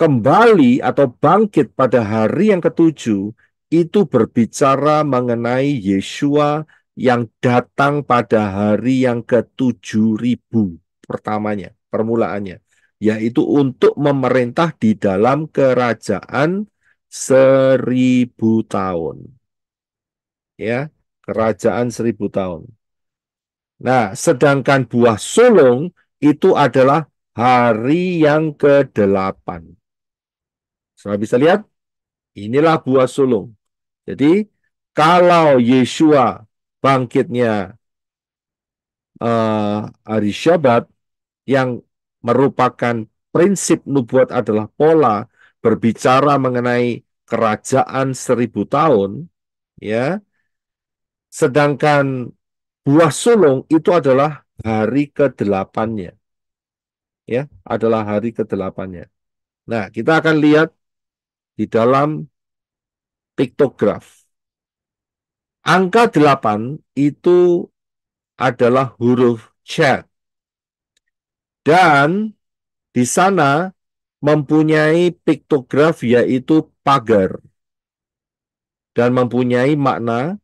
kembali atau bangkit pada hari yang ke-7 itu berbicara mengenai Yeshua yang datang pada hari yang ke-7.000 pertamanya, permulaannya, yaitu untuk memerintah di dalam kerajaan 1000 tahun. Ya, kerajaan 1000 tahun. Nah, sedangkan buah sulung itu adalah hari yang ke-8. Saudara bisa lihat, inilah buah sulung. Jadi, kalau Yeshua bangkitnya hari Syabat, yang merupakan prinsip nubuat adalah pola berbicara mengenai kerajaan 1000 tahun, ya. Sedangkan buah sulung itu adalah hari ke-8-nya. Ya, adalah hari ke-8-nya. Nah, kita akan lihat di dalam piktograf. Angka 8 itu adalah huruf Chet. Dan di sana mempunyai piktograf yaitu pagar. Dan mempunyai makna,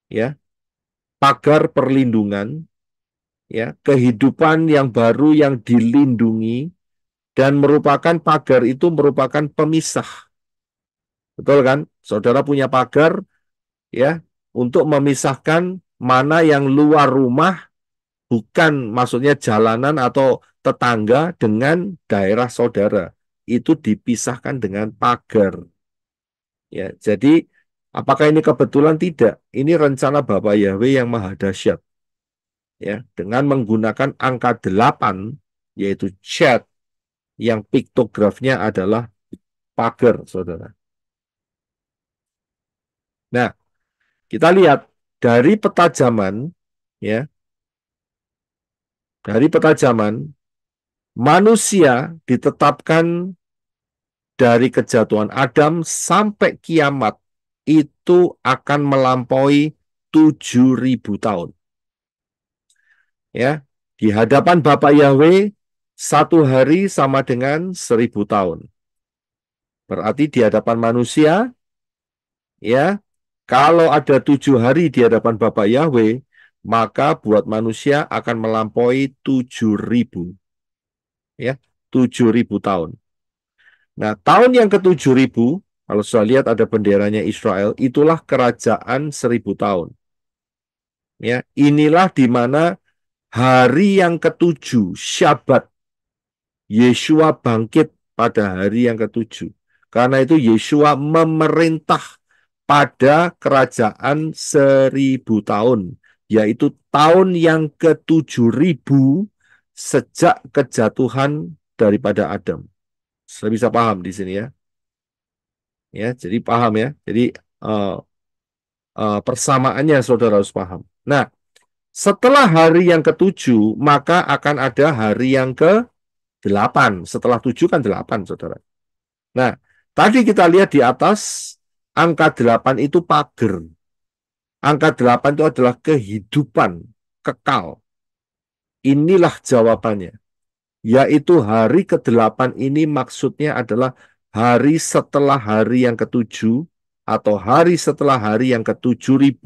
ya, pagar perlindungan, ya, kehidupan yang baru yang dilindungi, dan merupakan pagar itu merupakan pemisah. Betul kan? Saudara punya pagar, ya, untuk memisahkan mana yang luar rumah, bukan maksudnya jalanan atau tetangga dengan daerah saudara. Itu dipisahkan dengan pagar. Ya, jadi apakah ini kebetulan? Tidak. Ini rencana Bapa Yahweh yang maha dahsyat. Ya, dengan menggunakan angka 8, yaitu Chet, yang piktografnya adalah pagar, saudara. Nah, kita lihat dari peta zaman, ya, dari peta zaman, manusia ditetapkan dari kejatuhan Adam sampai kiamat itu akan melampaui 7.000 tahun. Ya, di hadapan Bapa Yahweh 1 hari sama dengan 1.000 tahun. Berarti di hadapan manusia, ya, kalau ada 7 hari di hadapan Bapa Yahweh, maka buat manusia akan melampaui 7.000. Ya, 7.000 tahun. Nah, tahun yang ke-7.000, kalau sudah lihat ada benderanya Israel, itulah kerajaan 1.000 tahun. Ya, inilah di mana hari yang ke-7, Syabat, Yeshua bangkit pada hari yang ke-7. Karena itu Yeshua memerintah pada kerajaan 1.000 tahun, yaitu tahun yang ke-7.000 sejak kejatuhan daripada Adam. Saya bisa paham di sini ya. Ya, jadi paham ya. Jadi persamaannya saudara harus paham. Nah, setelah hari yang ke-7, maka akan ada hari yang ke-8. Setelah 7 kan 8, saudara. Nah, tadi kita lihat di atas, angka 8 itu pager. Angka 8 itu adalah kehidupan, kekal. Inilah jawabannya. Yaitu hari ke-8 ini maksudnya adalah hari setelah hari yang ke-7 atau hari setelah hari yang ke-7.000,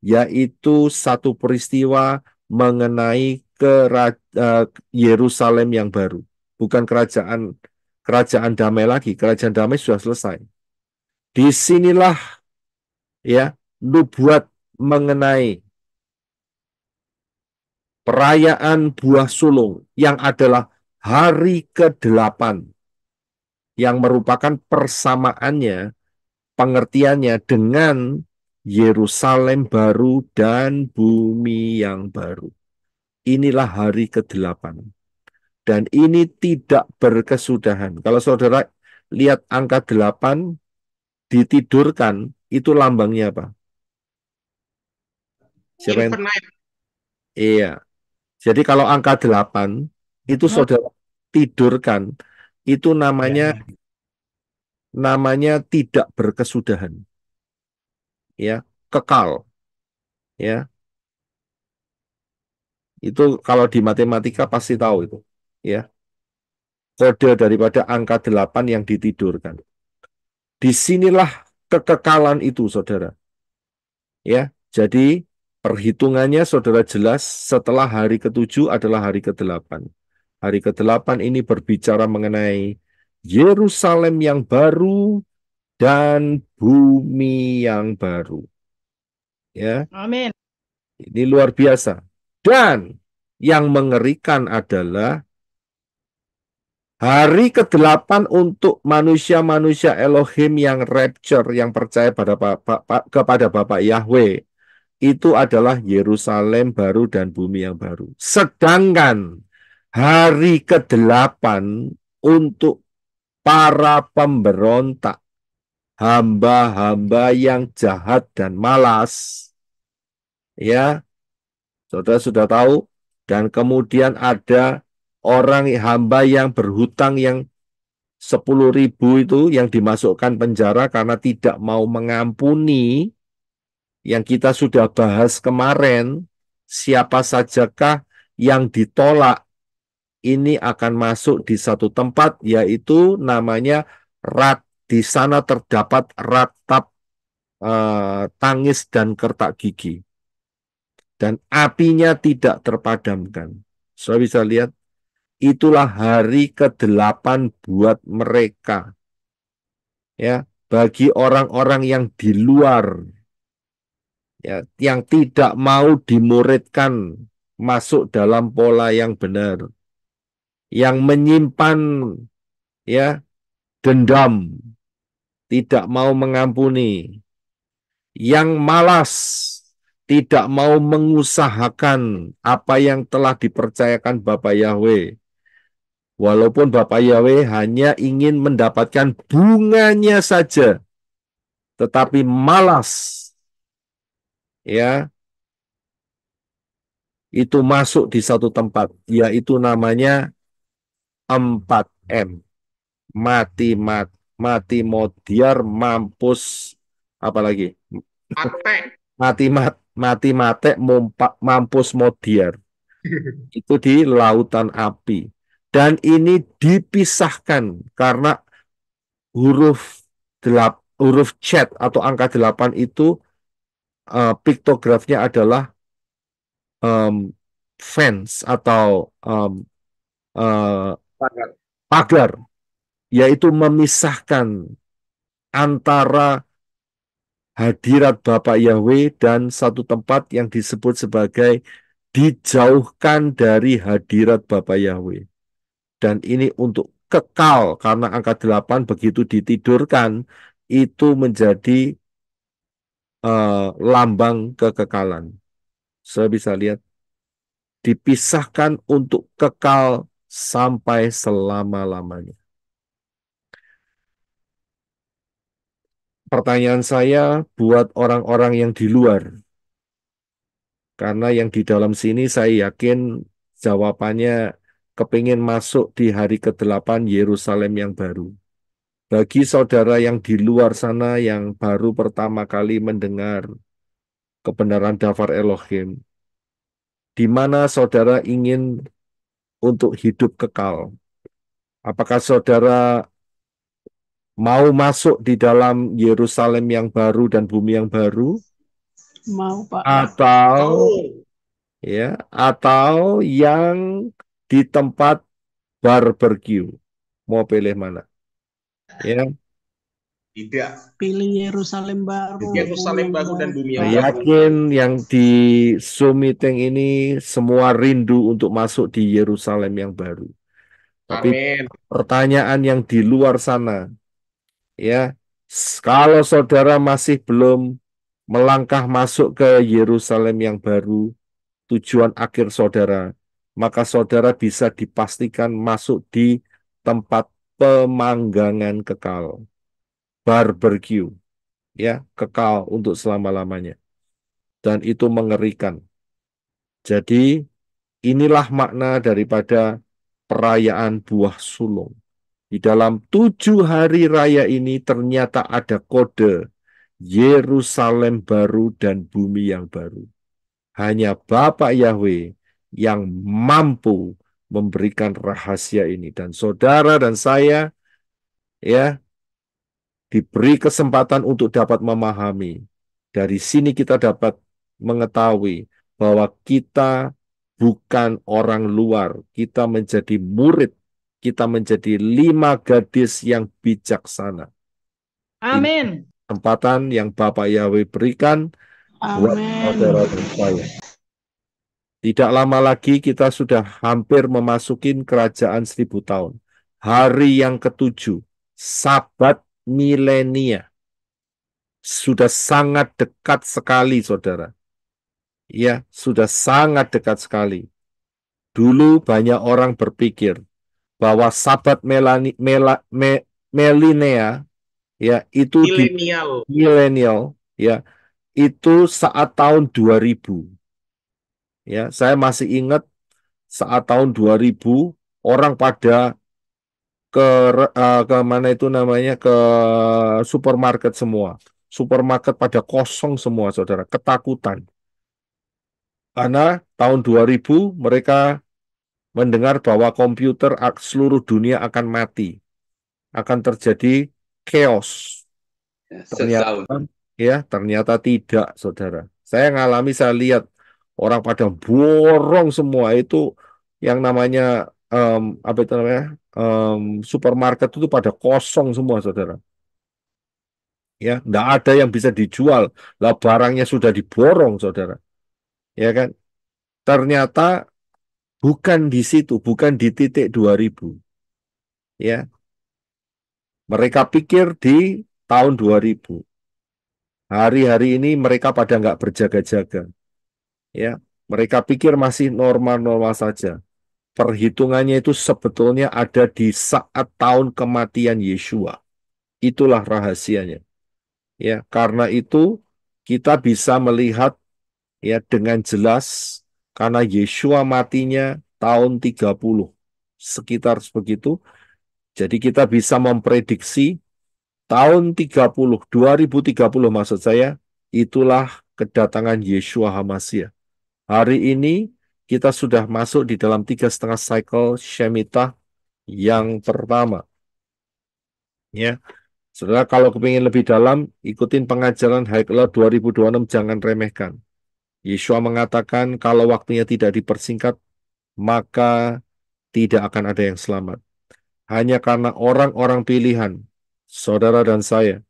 yaitu satu peristiwa mengenai Yerusalem yang baru. Bukan kerajaan damai lagi, kerajaan damai sudah selesai. Disinilah ya nubuat mengenai perayaan buah sulung yang adalah hari ke-8 yang merupakan persamaannya, pengertiannya dengan Yerusalem baru dan bumi yang baru. Inilah hari ke-8. Dan ini tidak berkesudahan. Kalau saudara lihat angka 8 ditidurkan, itu lambangnya apa? Siapa yang? Iya. Jadi kalau angka 8 itu saudara tidurkan, itu namanya tidak berkesudahan. Ya, kekal. Ya. Itu kalau di matematika pasti tahu itu, ya. Kode daripada angka 8 yang ditidurkan. Disinilah kekekalan itu, saudara. Ya, jadi perhitungannya saudara jelas setelah hari ke-7 adalah hari ke-8. Hari ke-8 ini berbicara mengenai Yerusalem yang baru dan bumi yang baru. Ya. Amin. Ini luar biasa. Dan yang mengerikan adalah hari ke-8 untuk manusia-manusia Elohim yang rapture, yang percaya kepada Bapa Yahweh, itu adalah Yerusalem baru dan bumi yang baru. Sedangkan hari ke-8 untuk para pemberontak, hamba-hamba yang jahat dan malas, ya, saudara sudah tahu, dan kemudian ada orang hamba yang berhutang yang 10.000 itu yang dimasukkan penjara karena tidak mau mengampuni, yang kita sudah bahas kemarin, siapa sajakah yang ditolak, ini akan masuk di satu tempat, yaitu namanya di sana terdapat ratap tangis dan kertak gigi. Dan apinya tidak terpadamkan. Saudara bisa lihat, itulah hari ke-8 buat mereka. Ya, bagi orang-orang yang di luar, ya, yang tidak mau dimuridkan masuk dalam pola yang benar, yang menyimpan ya dendam, tidak mau mengampuni, yang malas, tidak mau mengusahakan apa yang telah dipercayakan Bapa Yahweh. Walaupun Bapa Yahweh hanya ingin mendapatkan bunganya saja, tetapi malas, ya, itu masuk di satu tempat, yaitu namanya 4M. mati modiar, mampus apa lagi? Mate. Mati mate, mampus modiar. Itu di lautan api. Dan ini dipisahkan karena huruf chat atau angka 8 itu piktografnya adalah fence atau pagar, yaitu memisahkan antara hadirat Bapa Yahweh dan satu tempat yang disebut sebagai dijauhkan dari hadirat Bapa Yahweh. Dan ini untuk kekal, karena angka 8 begitu ditidurkan, itu menjadi lambang kekekalan. Saya bisa lihat, dipisahkan untuk kekal sampai selama-lamanya. Pertanyaan saya buat orang-orang yang di luar, karena yang di dalam sini saya yakin jawabannya kepingin masuk di hari ke-8 Yerusalem yang baru. Bagi saudara yang di luar sana yang baru pertama kali mendengar kebenaran Dafar Elohim, di mana saudara ingin untuk hidup kekal? Apakah saudara mau masuk di dalam Yerusalem yang baru dan bumi yang baru? Mau, Pak. Atau yang di tempat barbecue? Mau pilih mana? Ya. Tidak. Pilih Yerusalem baru. Yerusalem baru dan bumi yang Saya baru. yakin yang di Zoom meeting ini semua rindu untuk masuk di Yerusalem yang baru. Tapi Amin. pertanyaan yang di luar sana, ya, kalau saudara masih belum melangkah masuk ke Yerusalem yang baru, tujuan akhir saudara, maka saudara bisa dipastikan masuk di tempat pemanggangan kekal, barbecue, ya, kekal untuk selama-lamanya. Dan itu mengerikan. Jadi inilah makna daripada perayaan buah sulung. Di dalam 7 hari raya ini ternyata ada kode Yerusalem baru dan bumi yang baru. Hanya Bapa Yahweh yang mampu memberikan rahasia ini. Dan saudara dan saya, ya, diberi kesempatan untuk dapat memahami. Dari sini kita dapat mengetahui bahwa kita bukan orang luar, kita menjadi murid, kita menjadi 5 gadis yang bijaksana. Amin. Kesempatan yang Bapak Yahweh berikan buat saudara dan saya. Tidak lama lagi kita sudah hampir memasukin kerajaan 1000 tahun. Hari yang ke-7, Sabat milenia. Sudah sangat dekat sekali, saudara. Ya, sudah sangat dekat sekali. Dulu banyak orang berpikir bahwa Sabat milenia, ya, itu milenial, ya, itu saat tahun 2000. Ya, saya masih ingat saat tahun 2000 orang pada ke mana itu namanya, ke supermarket semua. Supermarket pada kosong semua, saudara, ketakutan. Karena tahun 2000 mereka mendengar bahwa komputer seluruh dunia akan mati. Akan terjadi chaos. Ternyata tidak, saudara. Saya lihat orang pada borong semua itu yang namanya supermarket itu pada kosong semua, saudara. Ya, enggak ada yang bisa dijual. Lah barangnya sudah diborong, saudara. Ya kan? Ternyata bukan di situ, bukan di titik 2000. Ya. Mereka pikir di tahun 2000. Hari-hari ini mereka pada nggak berjaga-jaga. Ya, mereka pikir masih normal-normal saja. Perhitungannya itu sebetulnya ada di saat tahun kematian Yeshua. Itulah rahasianya. Ya, karena itu kita bisa melihat, ya, dengan jelas karena Yeshua matinya tahun 30. Sekitar begitu. Jadi kita bisa memprediksi tahun 2030 maksud saya, itulah kedatangan Yeshua HaMashiach. Hari ini kita sudah masuk di dalam 3,5 cycle Shemitah yang pertama. Ya, saudara kalau kepingin lebih dalam, ikutin pengajaran Haikal 2026, jangan remehkan. Yeshua mengatakan kalau waktunya tidak dipersingkat, maka tidak akan ada yang selamat. Hanya karena orang-orang pilihan, saudara dan saya,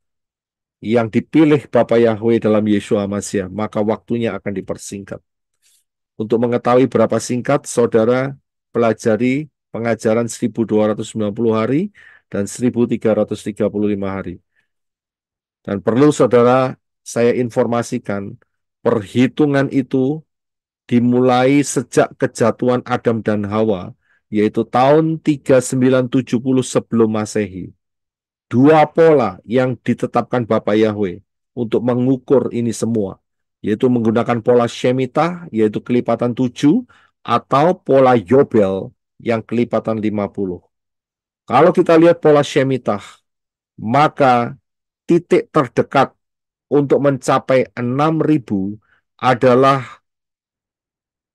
yang dipilih Bapa Yahweh dalam Yeshua HaMashiach, maka waktunya akan dipersingkat. Untuk mengetahui berapa singkat, saudara pelajari pengajaran 1290 hari dan 1335 hari. Dan perlu saudara saya informasikan, perhitungan itu dimulai sejak kejatuhan Adam dan Hawa, yaitu tahun 3970 sebelum Masehi. Dua pola yang ditetapkan Bapa Yahweh untuk mengukur ini semua, yaitu menggunakan pola Shemitah, yaitu kelipatan 7, atau pola Yobel yang kelipatan 50. Kalau kita lihat pola Shemitah, maka titik terdekat untuk mencapai 6.000 adalah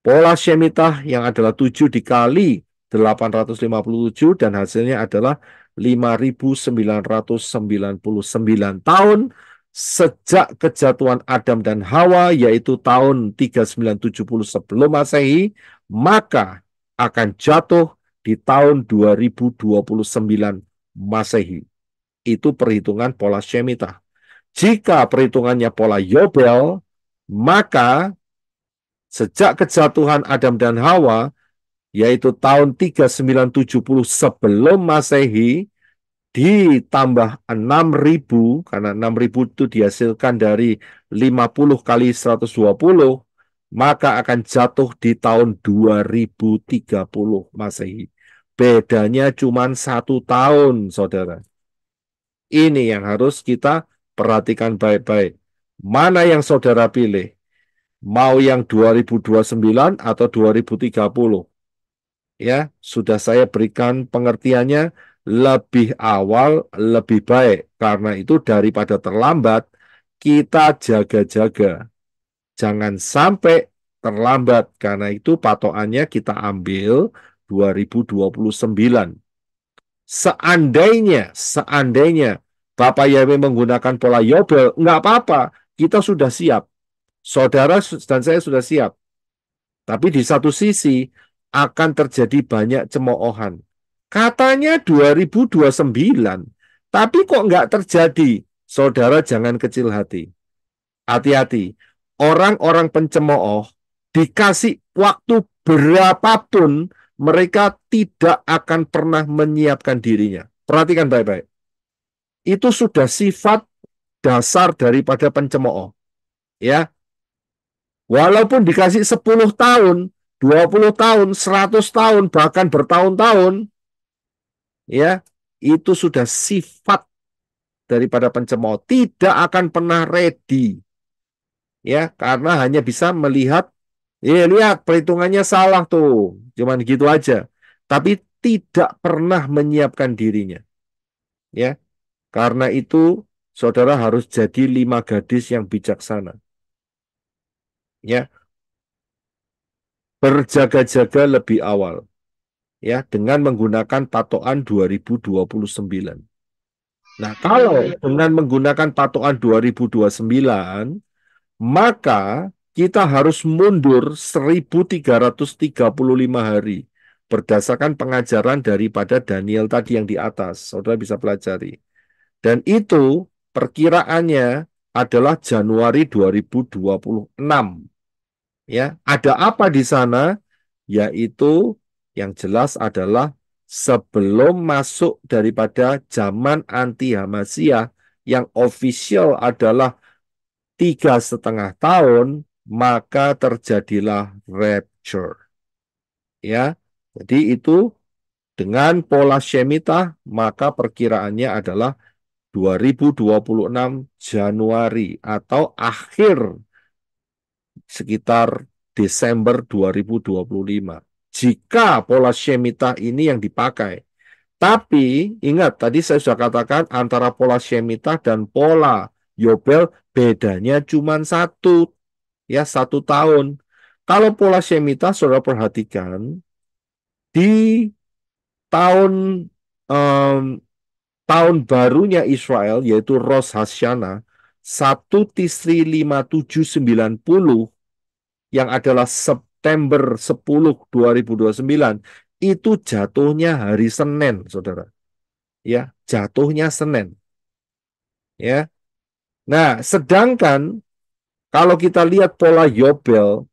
pola Shemitah yang adalah 7 dikali 857 dan hasilnya adalah 5.999 tahun sejak kejatuhan Adam dan Hawa, yaitu tahun 3970 sebelum Masehi, maka akan jatuh di tahun 2029 Masehi. Itu perhitungan pola Shemitah. Jika perhitungannya pola Yobel, maka sejak kejatuhan Adam dan Hawa, yaitu tahun 3970 sebelum Masehi, ditambah 6.000, karena 6.000 itu dihasilkan dari 50 kali 120, maka akan jatuh di tahun 2030 Masehi. Bedanya cuma 1 tahun, saudara. Ini yang harus kita perhatikan baik-baik. Mana yang saudara pilih? Mau yang 2029 atau 2030? Ya, sudah saya berikan pengertiannya, lebih awal lebih baik. Karena itu daripada terlambat, kita jaga-jaga. Jangan sampai terlambat, karena itu patokannya kita ambil 2029. Seandainya Bapak Yahweh menggunakan pola Yobel, nggak apa-apa, kita sudah siap. Saudara dan saya sudah siap. Tapi di satu sisi akan terjadi banyak cemoohan. Katanya 2029, tapi kok nggak terjadi? Saudara jangan kecil hati. Hati-hati. Orang-orang pencemooh dikasih waktu berapapun, mereka tidak akan pernah menyiapkan dirinya. Perhatikan baik-baik. Itu sudah sifat dasar daripada pencemooh. Ya. Walaupun dikasih 10 tahun, 20 tahun, 100 tahun, bahkan bertahun-tahun, ya, itu sudah sifat daripada pencemooh. Tidak akan pernah ready. Ya, karena hanya bisa melihat, ya lihat perhitungannya salah tuh. Cuman gitu aja. Tapi tidak pernah menyiapkan dirinya. Ya. Karena itu saudara harus jadi 5 gadis yang bijaksana. Ya. Berjaga-jaga lebih awal. Ya, dengan menggunakan patokan 2029. Nah, kalau dengan menggunakan patokan 2029, maka kita harus mundur 1335 hari berdasarkan pengajaran daripada Daniel tadi yang di atas. Saudara bisa pelajari. Dan itu perkiraannya adalah Januari 2026. Ya, ada apa di sana? Yaitu yang jelas adalah sebelum masuk daripada zaman anti Hamashiach yang official adalah 3,5 tahun, maka terjadilah rapture. Ya, jadi itu dengan pola Shemitah, maka perkiraannya adalah 2026 Januari atau akhir sekitar Desember 2025. Jika pola Shemitah ini yang dipakai. Tapi ingat, tadi saya sudah katakan antara pola Shemitah dan pola Yobel bedanya cuma satu, ya 1 tahun. Kalau pola Shemitah, saudara perhatikan, di tahun tahun barunya Israel, yaitu Rosh Hashanah, 1 Tisri 5790, yang adalah September 10, 2029, itu jatuhnya hari Senin, saudara. Ya, jatuhnya Senin. Ya. Nah, sedangkan kalau kita lihat pola Yobel,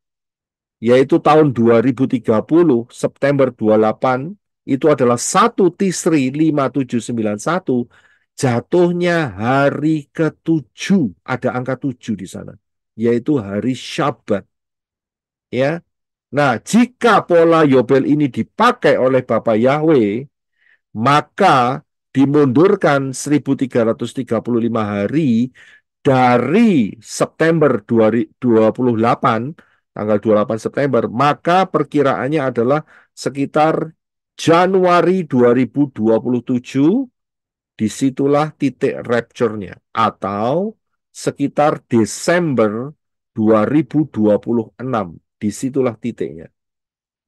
yaitu tahun 2030, September 28, itu adalah 1 Tisri 5791, jatuhnya hari ke-7, ada angka 7 di sana, yaitu hari Syabat. Ya. Nah, jika pola Yobel ini dipakai oleh Bapak Yahweh, maka dimundurkan 1335 hari dari September 28, tanggal 28 September, maka perkiraannya adalah sekitar Januari 2027, disitulah titik rapture-nya, atau sekitar Desember 2026, disitulah titiknya.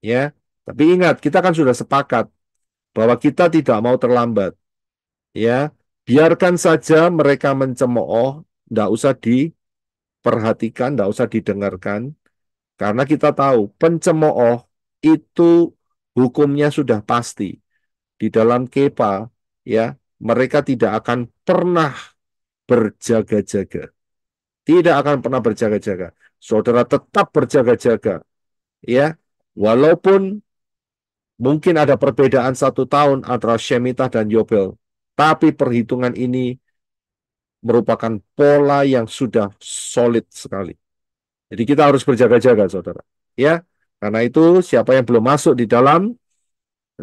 Ya, tapi ingat, kita kan sudah sepakat bahwa kita tidak mau terlambat. Ya, biarkan saja mereka mencemooh, tidak usah diperhatikan, tidak usah didengarkan, karena kita tahu pencemooh itu hukumnya sudah pasti. Di dalam kepa, ya, mereka tidak akan pernah berjaga-jaga. Tidak akan pernah berjaga-jaga. Saudara tetap berjaga-jaga. Ya, walaupun mungkin ada perbedaan 1 tahun antara Shemitah dan Yobel, tapi perhitungan ini merupakan pola yang sudah solid sekali. Jadi kita harus berjaga-jaga, saudara. Ya, karena itu siapa yang belum masuk di dalam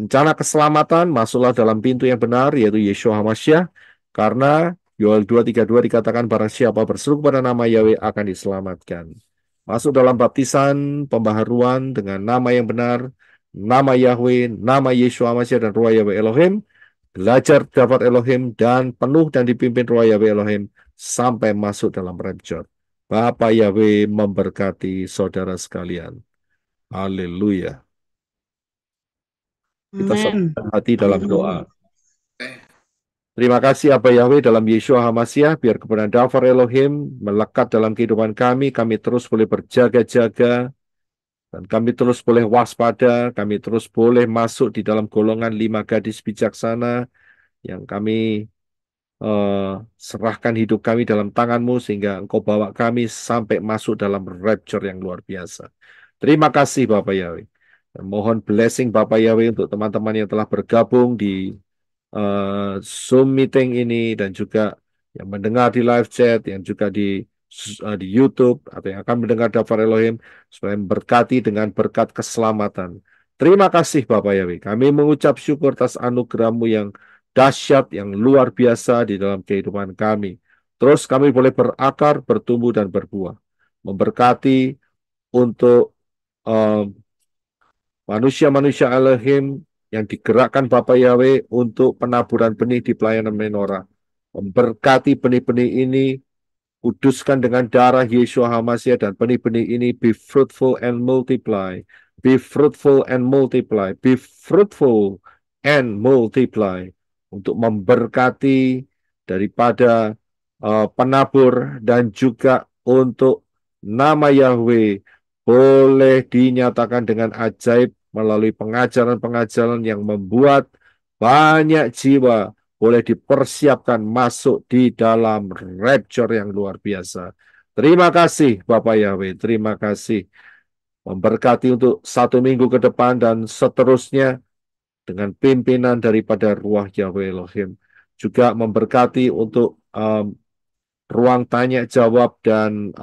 rencana keselamatan, masuklah dalam pintu yang benar, yaitu Yeshua HaMashiach, karena Yoel 2:32 dikatakan barang siapa berseru pada nama Yahweh akan diselamatkan. Masuk dalam baptisan, pembaharuan dengan nama yang benar, nama Yahweh, nama Yeshua HaMashiach dan Ruah Yahweh Elohim, belajar dapat Elohim, dan penuh dan dipimpin Ruah Yahweh Elohim sampai masuk dalam rapture. Bapa Yahweh memberkati saudara sekalian. Haleluya. Kita satukan hati dalam doa. Terima kasih Abba Yahweh dalam Yeshua HaMashiach, biar kebenaran Dafar Elohim melekat dalam kehidupan kami terus boleh berjaga-jaga, dan kami terus boleh waspada, kami terus boleh masuk di dalam golongan 5 gadis bijaksana, yang kami serahkan hidup kami dalam tangan-Mu, sehingga Engkau bawa kami sampai masuk dalam rapture yang luar biasa. Terima kasih Bapak Yahweh. Dan mohon blessing Bapak Yahweh untuk teman-teman yang telah bergabung di Zoom meeting ini, dan juga yang mendengar di live chat, yang juga di YouTube, atau yang akan mendengar Dafar Elohim, supaya berkati dengan berkat keselamatan. Terima kasih Bapak Yahweh. Kami mengucap syukur atas anugerah-Mu yang dahsyat, yang luar biasa di dalam kehidupan kami. Terus kami boleh berakar, bertumbuh, dan berbuah. Memberkati untuk manusia-manusia Elohim yang digerakkan Bapak Yahweh untuk penaburan benih di pelayanan menorah. Memberkati benih-benih ini, kuduskan dengan darah Yeshua HaMashiach, dan benih-benih ini be fruitful and multiply. Be fruitful and multiply. Be fruitful and multiply. Untuk memberkati daripada penabur, dan juga untuk nama Yahweh boleh dinyatakan dengan ajaib melalui pengajaran-pengajaran yang membuat banyak jiwa boleh dipersiapkan masuk di dalam rapture yang luar biasa. Terima kasih Bapak Yahweh, terima kasih. Memberkati untuk 1 minggu ke depan dan seterusnya dengan pimpinan daripada Ruah Yahweh Elohim. Juga memberkati untuk ruang tanya jawab dan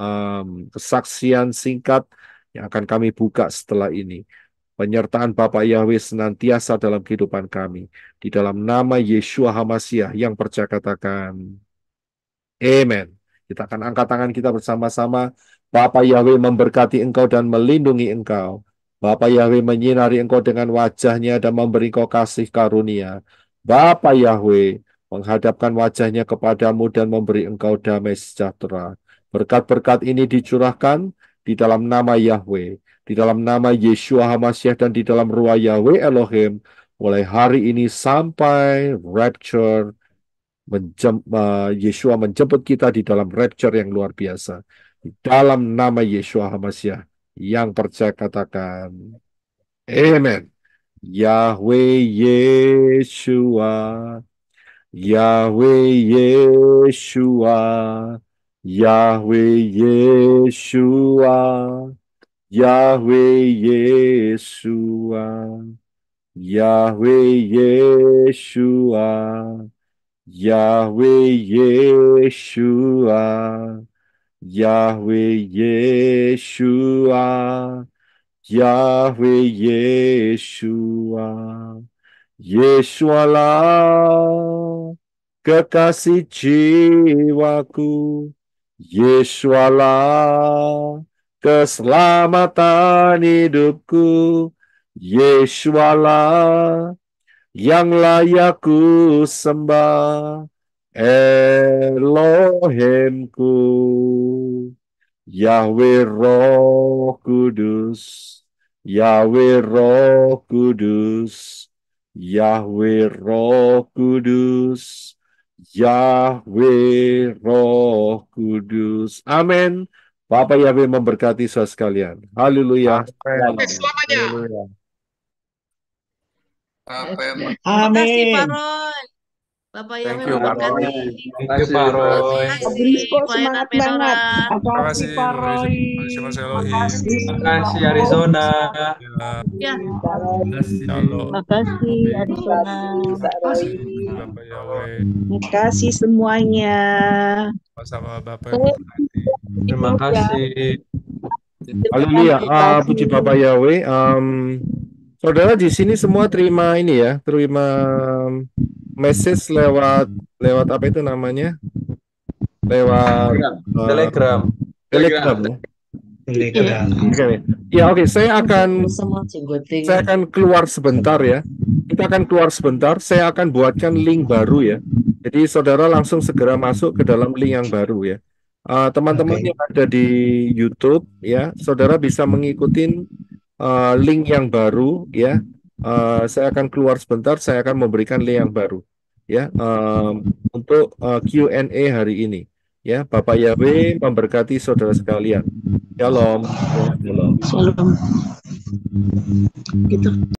kesaksian singkat yang akan kami buka setelah ini. Penyertaan Bapak Yahweh senantiasa dalam kehidupan kami. Di dalam nama Yeshua HaMashiach yang percaya katakan, amen. Kita akan angkat tangan kita bersama-sama. Bapak Yahweh memberkati engkau dan melindungi engkau. Bapak Yahweh menyinari engkau dengan wajahnya dan memberi engkau kasih karunia. Bapa Yahweh menghadapkan wajahnya kepadamu dan memberi engkau damai sejahtera. Berkat-berkat ini dicurahkan di dalam nama Yahweh, di dalam nama Yeshua HaMashiach, dan di dalam ruah Yahweh Elohim, mulai hari ini sampai rapture, Yeshua menjemput kita di dalam rapture yang luar biasa. Di dalam nama Yeshua HaMashiach, yang percaya katakan, Amen. Yahweh Yeshua, Yahweh Yeshua, Yahweh Yeshua, Yahweh Yeshua, Yahweh Yeshua, Yahweh Yeshua, Yahweh Yeshua, Yahweh Yeshua. Yesualah kekasih jiwaku, Yesualah keselamatan hidupku, Yesualah yang layak ku sembah, Elohimku, Yahweh Roh Kudus, Yahweh Roh Kudus, Yahweh Roh Kudus, Yahweh Roh Kudus. Amin. Bapak Yahweh memberkati saudara sekalian. Haleluya. Selamanya. Haleluya. Amin. Terima kasih Pak Roy. Bapak Yahweh memberkati. Thank you, Pak Roy. Belisko semangat banget. Terima kasih Pak Roy. Terima kasih. Terima kasih Arizona. Ya. Shalom. Makasih Arizona. Bapak Yahweh. Makasih semuanya. Sama Bapak yang berkati. Terima kasih. Haleluya. Puji Bapak Yahweh. Saudara di sini semua terima ini ya, terima message lewat apa itu namanya? Lewat Telegram. Telegram ya. Ya, oke. Saya akan keluar sebentar ya. Kita akan keluar sebentar. Saya akan buatkan link baru ya. Jadi saudara langsung segera masuk ke dalam link yang baru ya. Teman-teman yang ada di YouTube ya, saudara bisa mengikuti link yang baru ya. Saya akan keluar sebentar. Saya akan memberikan link yang baru ya, untuk Q&A hari ini ya. Bapak Yahweh memberkati saudara sekalian. Shalom. Shalom. Gitu.